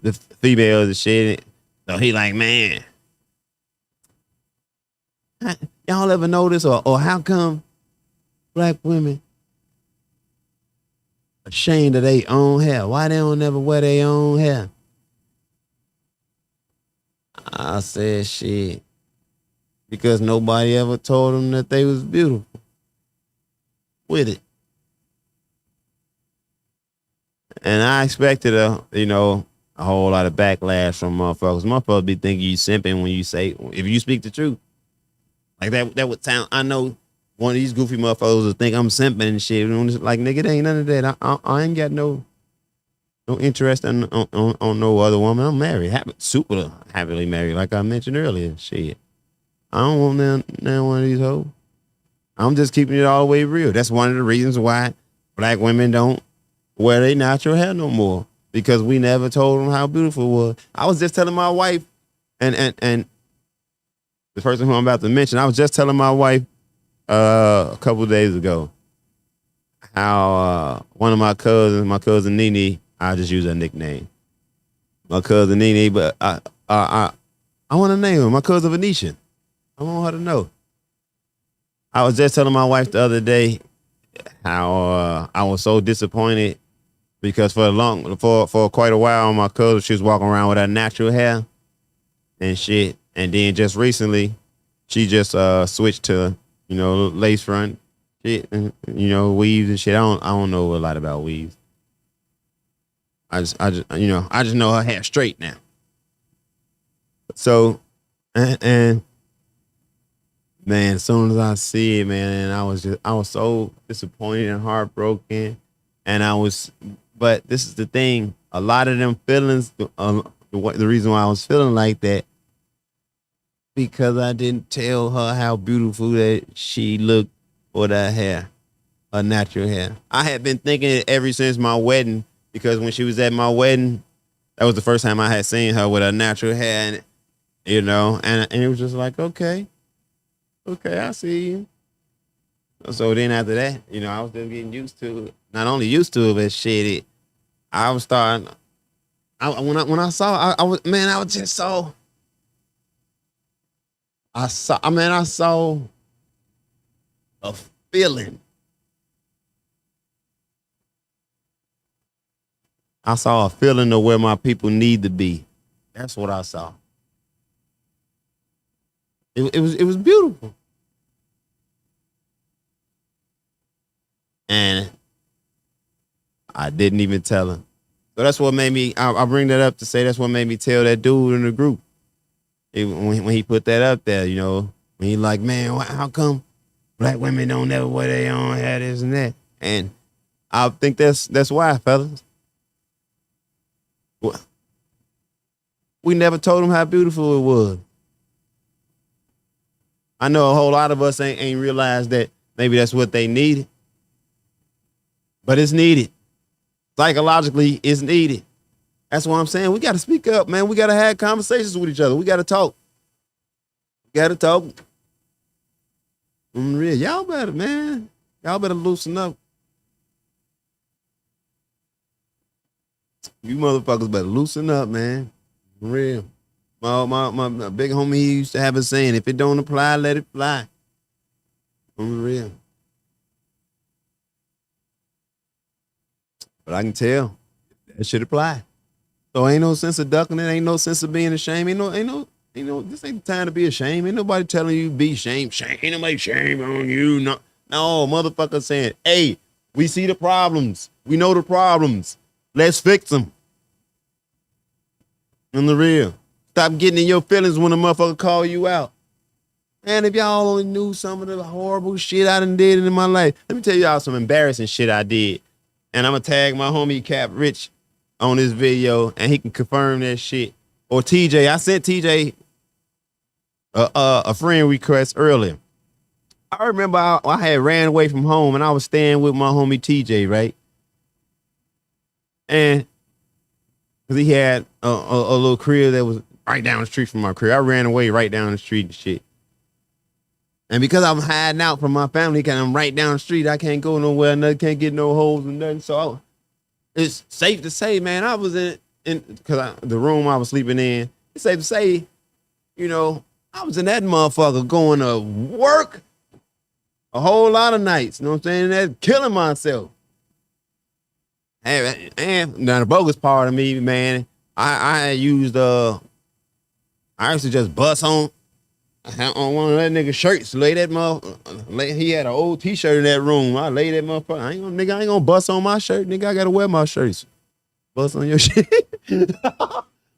the females and shit. So he like, man, y'all ever notice or how come black women ashamed of their own hair? Why they don't never wear their own hair? I said, shit, because nobody ever told them that they was beautiful with it. And I expected a whole lot of backlash from motherfuckers. Motherfuckers be thinking you simping when you say, if you speak the truth. Like that would sound, I know one of these goofy motherfuckers would think I'm simping and shit. Like, nigga, it ain't none of that. I ain't got no, no interest on no other woman. I'm married, super happily married, like I mentioned earlier. Shit, I don't want now one of these hoes. I'm just keeping it all the way real. That's one of the reasons why black women don't wear their natural hair no more, because we never told them how beautiful it was. I was just telling my wife, and the person who I'm about to mention, I was just telling my wife a couple of days ago how one of my cousin Nene, I just use her nickname, my cousin Nene, but I want to name her my cousin Venetian. I want her to know. I was just telling my wife the other day how I was so disappointed because for quite a while my cousin, she was walking around with her natural hair and shit, and then just recently she just switched to lace front shit and weaves and shit. I don't know a lot about weaves. I just know her hair straight now. So and man, as soon as I see it, man, I was so disappointed and heartbroken, but this is the thing. A lot of them feelings, the reason why I was feeling like that, because I didn't tell her how beautiful that she looked with her hair, her natural hair. I had been thinking it ever since my wedding, because when she was at my wedding, that was the first time I had seen her with her natural hair, and it was just like, okay, I see you. So then after that, I was just getting used to it. Not only used to it, but shit, I was starting. When I saw, I was just so. I saw a feeling. I saw a feeling of where my people need to be. That's what I saw. It was beautiful. And I didn't even tell her. So that's what made me, I bring that up to say that's what made me tell that dude in the group. When he put that up there, when he like, man, how come black women don't never wear their own hair, this and that? And I think that's why, fellas. We never told them how beautiful it was. I know a whole lot of us ain't realized that maybe that's what they needed. But it's needed. Psychologically, it's needed. That's what I'm saying. We got to speak up, man. We got to have conversations with each other. We got to talk. Real. Y'all better, man. Y'all better loosen up. You motherfuckers better loosen up, man. Real. My big homie, he used to have a saying, if it don't apply, let it fly. Real. But I can tell that should apply. So ain't no sense of ducking it. Ain't no sense of being ashamed. Ain't no. This ain't the time to be ashamed. Ain't nobody telling you be ashamed. Ain't nobody shame on you. No, motherfucker saying, hey, we see the problems. We know the problems. Let's fix them. In the real. Stop getting in your feelings when a motherfucker call you out. Man, if y'all only knew some of the horrible shit I done did in my life. Let me tell y'all some embarrassing shit I did. And I'm going to tag my homie Cap Rich on this video, and he can confirm that shit. Or TJ. I sent TJ a friend request earlier. I remember I had ran away from home, and I was staying with my homie TJ, right? And because he had a little crib that was right down the street from my crib. I ran away right down the street and shit. And because I'm hiding out from my family, because I'm right down the street, I can't go nowhere, nothing, can't get no holes and nothing. So it's safe to say, man, I was in because the room I was sleeping in, it's safe to say, I was in that motherfucker going to work a whole lot of nights. You know what I'm saying? That's killing myself. And now the bogus part of me, man, I used I used to just bust on one of that nigga's shirts, lay that motherfucker. He had an old t-shirt in that room. I lay that motherfucker. I ain't gonna bust on my shirt, nigga. I gotta wear my shirts. Bust on your shit.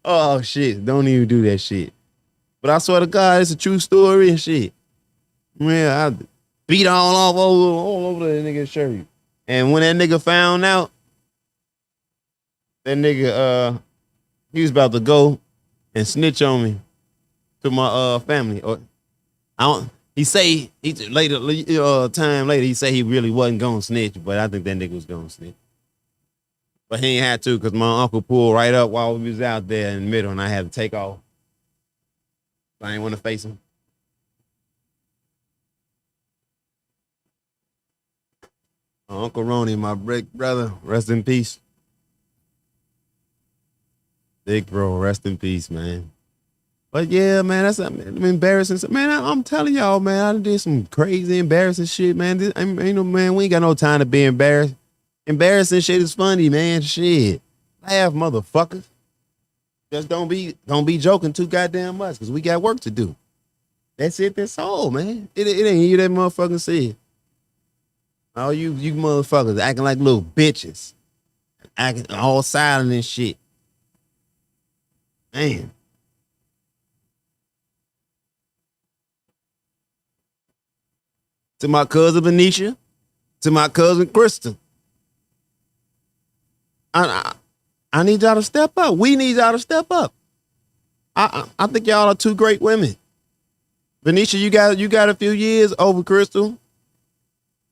Oh shit. Don't even do that shit. But I swear to God, it's a true story and shit. Man, I beat all over that nigga's shirt. And when that nigga found out that nigga, he was about to go and snitch on me to my family. Or I don't. He say he later time later he say he really wasn't gonna snitch, but I think that nigga was gonna snitch. But he ain't had to because my uncle pulled right up while we was out there in the middle, and I had to take off. I ain't want to face him. My Uncle Ronnie, my big brother, rest in peace. Big bro, rest in peace, man. But yeah, man, that's embarrassing. Man, I'm telling y'all, man, I did some crazy, embarrassing shit, man. Ain't no man, we ain't got no time to be embarrassed. Embarrassing shit is funny, man. Shit, laugh, motherfuckers. Just don't be joking too goddamn much, cause we got work to do. That's it. That's all, man. It ain't you that motherfucker said. All you motherfuckers acting like little bitches, acting all silent and shit. Man. To my cousin Venetia, to my cousin Krista. I need y'all to step up. We need y'all to step up. I think y'all are two great women. Venetia, you got a few years over Crystal.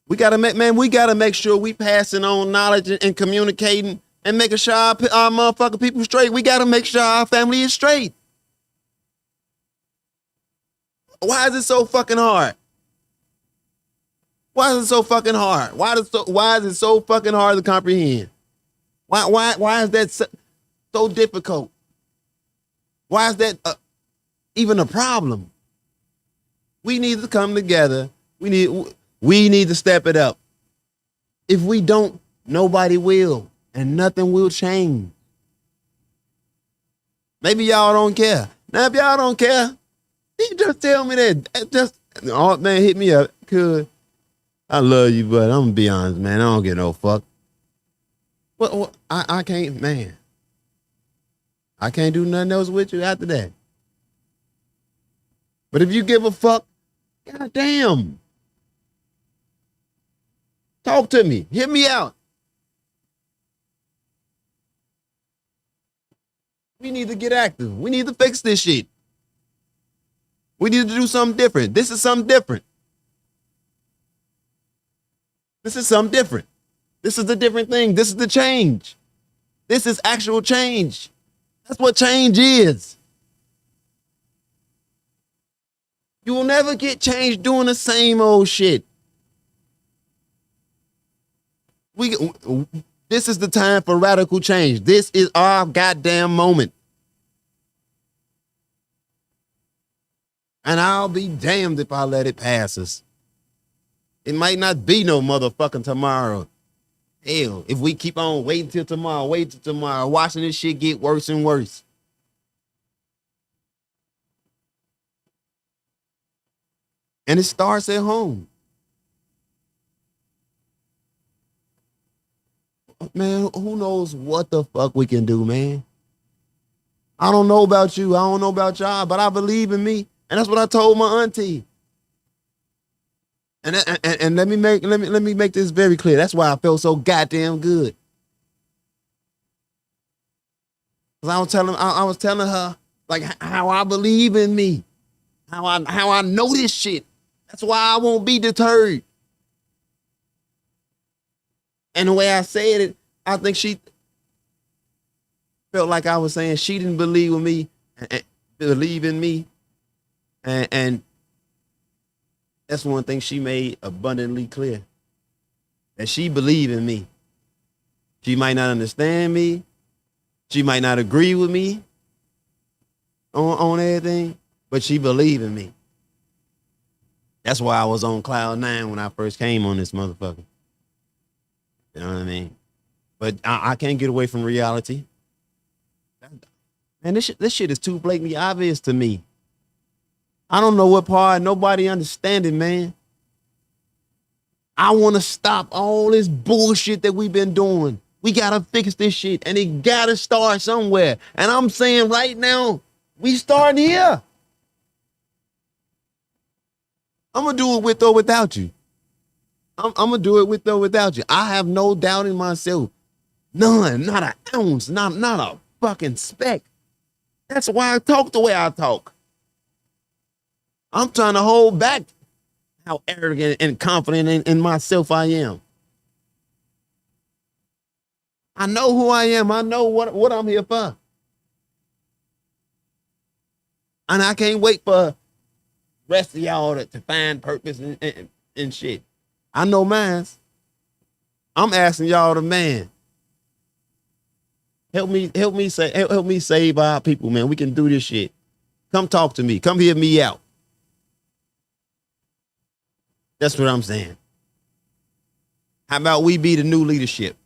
We gotta make sure we passing on knowledge and communicating and making sure our motherfucking people straight. We gotta make sure our family is straight. Why is it so fucking hard? Why is it so fucking hard? Why is it so fucking hard to comprehend? Why is that so difficult? Why is that even a problem? We need to come together. We need to step it up. If we don't, nobody will, and nothing will change. Maybe y'all don't care. Now, if y'all don't care, you just tell me that. Just, oh man, hit me up. Cause I love you, but I'm gonna be honest, man. I don't get no fuck. What I can't, man. I can't do nothing else with you after that. But if you give a fuck, goddamn. Talk to me. Hear me out. We need to get active. We need to fix this shit. We need to do something different. This is something different. This is something different. This is a different thing. This is the change. This is actual change. That's what change is. You will never get change doing the same old shit. This is the time for radical change. This is our goddamn moment. And I'll be damned if I let it pass us. It might not be no motherfucking tomorrow. Hell, if we keep on waiting till tomorrow, watching this shit get worse and worse. And it starts at home. Man, who knows what the fuck we can do, man? I don't know about you. I don't know about y'all, but I believe in me. And that's what I told my auntie. And let me make this very clear. That's why I felt so goddamn good. Cause I was telling her like how I believe in me, how I know this shit. That's why I won't be deterred. And the way I said it, I think she felt like I was saying she didn't believe in me, believe in me, and that's one thing she made abundantly clear. That she believed in me. She might not understand me. She might not agree with me on everything, but she believed in me. That's why I was on cloud 9 when I first came on this motherfucker. You know what I mean? But I can't get away from reality. Man, this shit is too blatantly obvious to me. I don't know what part nobody understanding, man. I want to stop all this bullshit that we've been doing. We got to fix this shit, and it got to start somewhere. And I'm saying right now, we starting here. I'm going to do it with or without you. I'm going to do it with or without you. I have no doubt in myself. None, not an ounce, not a fucking speck. That's why I talk the way I talk. I'm trying to hold back how arrogant and confident in myself I am. I know who I am. I know what I'm here for. And I can't wait for rest of y'all to find purpose and shit. I know mine. I'm asking y'all to, man, help me save our people, man. We can do this shit. Come talk to me. Come hear me out. That's what I'm saying. How about we be the new leadership?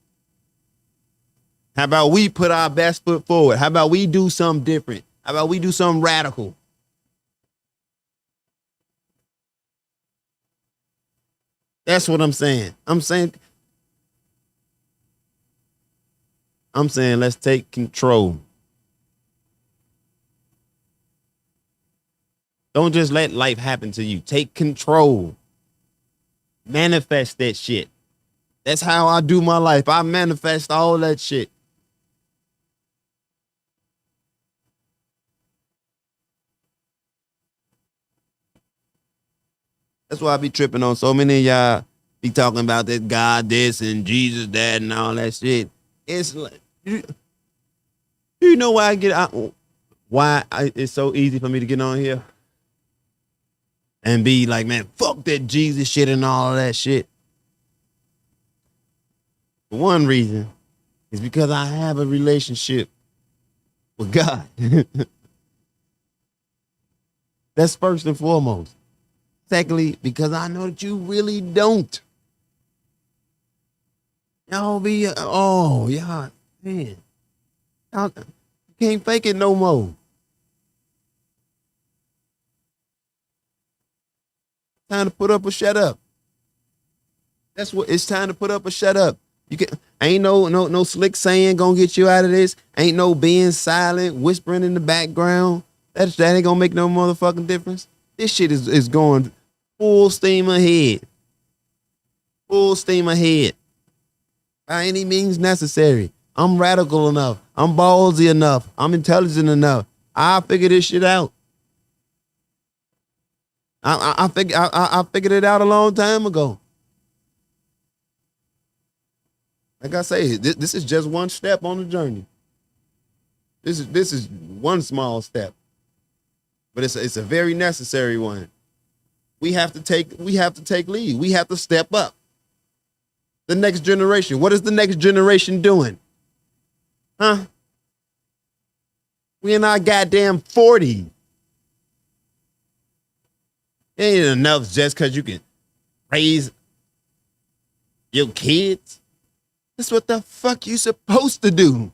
How about we put our best foot forward? How about we do something different? How about we do something radical? That's what I'm saying. I'm saying let's take control. Don't just let life happen to you. Take control. Manifest that shit. That's how I do my life. I manifest all that shit. That's why I be tripping on so many of y'all be talking about that God this and Jesus that and all that shit. It's like, you know why it's so easy for me to get on here and be like, man, fuck that Jesus shit and all of that shit. One reason is because I have a relationship with God. That's first and foremost. Secondly, because I know that you really don't. Y'all be, y'all, man. Y'all can't fake it no more. Time to put up or shut up. That's what it's time to put up or shut up. You can ain't no slick saying gonna get you out of this. Ain't no being silent, whispering in the background. That ain't gonna make no motherfucking difference. This shit is going full steam ahead. Full steam ahead. By any means necessary. I'm radical enough. I'm ballsy enough. I'm intelligent enough. I'll figure this shit out. I figured it out a long time ago. Like I say, this is just one step on the journey. This is one small step, but it's a very necessary one. We have to take lead. We have to step up. The next generation. What is the next generation doing? Huh? We in our goddamn 40s. It ain't enough just because you can raise your kids. That's what the fuck you supposed to do.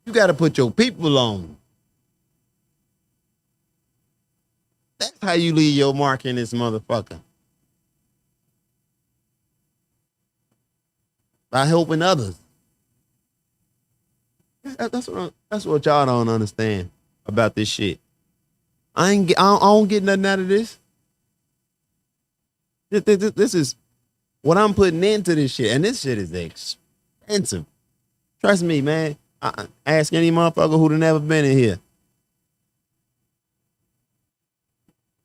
You got to put your people on. That's how you leave your mark in this motherfucker. By helping others. That's what y'all don't understand about this shit. I don't get nothing out of this. This is what I'm putting into this shit, and this shit is expensive. Trust me, man. Ask any motherfucker who'd never been in here.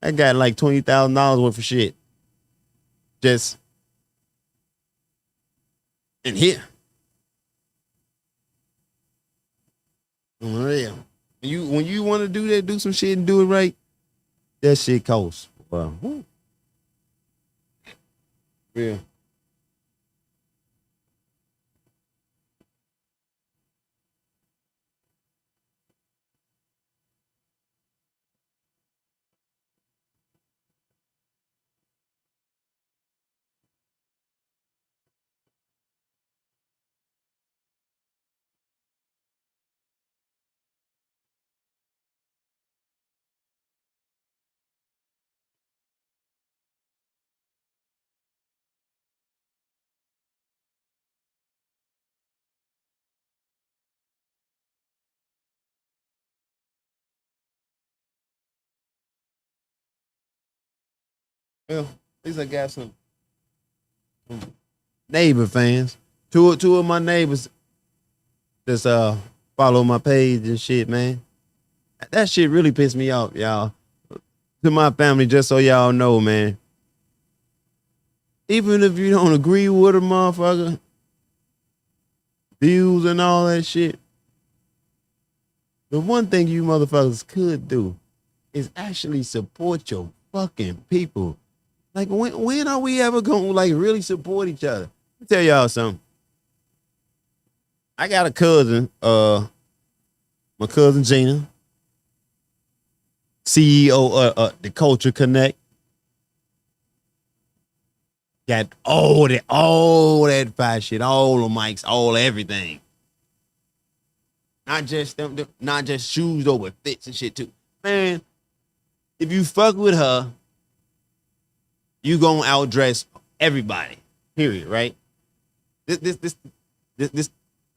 I got like $20,000 worth of shit just in here. Real. When you want to do that, do some shit and do it right, that shit costs. Well, yeah. Well, at least I got some neighbor fans. Two of my neighbors just follow my page and shit, man. That shit really pissed me off, y'all. To my family, just so y'all know, man. Even if you don't agree with a motherfucker, views and all that shit, the one thing you motherfuckers could do is actually support your fucking people. Like, when are we ever gonna like really support each other? Let me tell y'all something. I got a cousin, my cousin Gina, CEO of the Culture Connect. Got all that fire shit, all the mics, all everything. Not just them, not just shoes over fits and shit too. Man, if you fuck with her, you gonna outdress everybody. Period. Right? This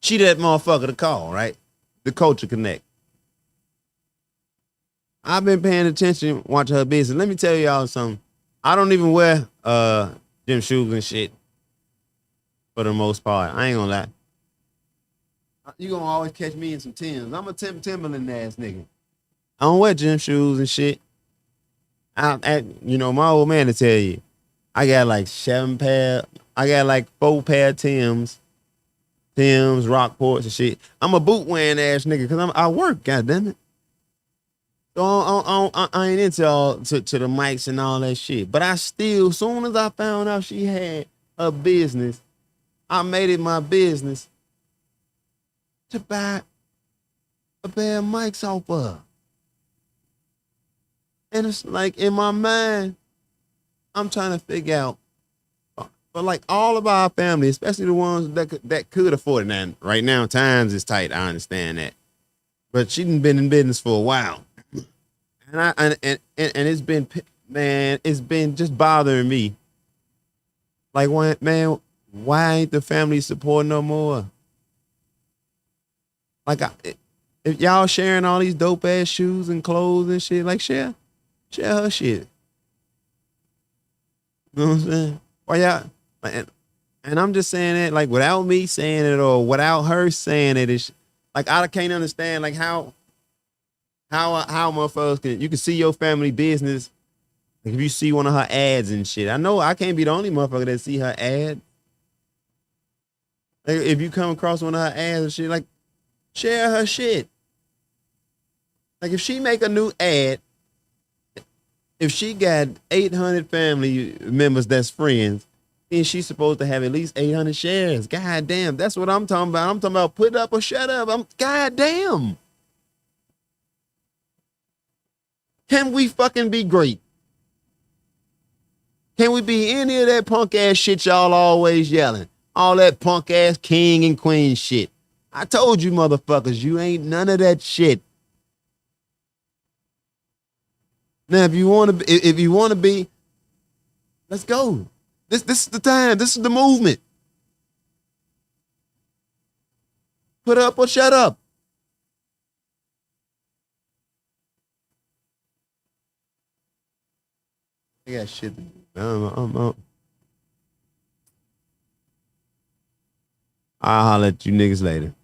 she that motherfucker to call, right? The Culture Connect. I've been paying attention, watching her business. Let me tell y'all something. I don't even wear gym shoes and shit for the most part. I ain't gonna lie. You gonna always catch me in some Timbs. I'm a Timberland ass nigga. I don't wear gym shoes and shit. You know, my old man to tell you, I got like 4 pair of Timbs, Rockports and shit. I'm a boot wearing ass nigga because I work, goddammit. So I ain't into all to the mics and all that shit. But I still, soon as I found out she had a business, I made it my business to buy a pair of mics off of her. And it's like in my mind, I'm trying to figure out, but like all of our family, especially the ones that could afford it. Now, right now, times is tight. I understand that, but she done been in business for a while, and it's been, man, it's been just bothering me. Like, why ain't the family support no more? Like, if y'all sharing all these dope ass shoes and clothes and shit, like share her shit. You know what I'm saying? Why y'all? And I'm just saying that, like, without me saying it or without her saying it, it's like I can't understand like how motherfuckers you can see your family business. Like if you see one of her ads and shit. I know I can't be the only motherfucker that see her ad. Like if you come across one of her ads and shit, like share her shit. Like if she make a new ad, if she got 800 family members that's friends, then she's supposed to have at least 800 shares. God damn, that's what I'm talking about. I'm talking about put up or shut up. God damn. Can we fucking be great? Can we be any of that punk ass shit y'all always yelling? All that punk ass king and queen shit. I told you motherfuckers, you ain't none of that shit. Now, if you want to be, let's go. This is the time. This is the movement. Put up or shut up. I got shit to do. I'll holler at you niggas later.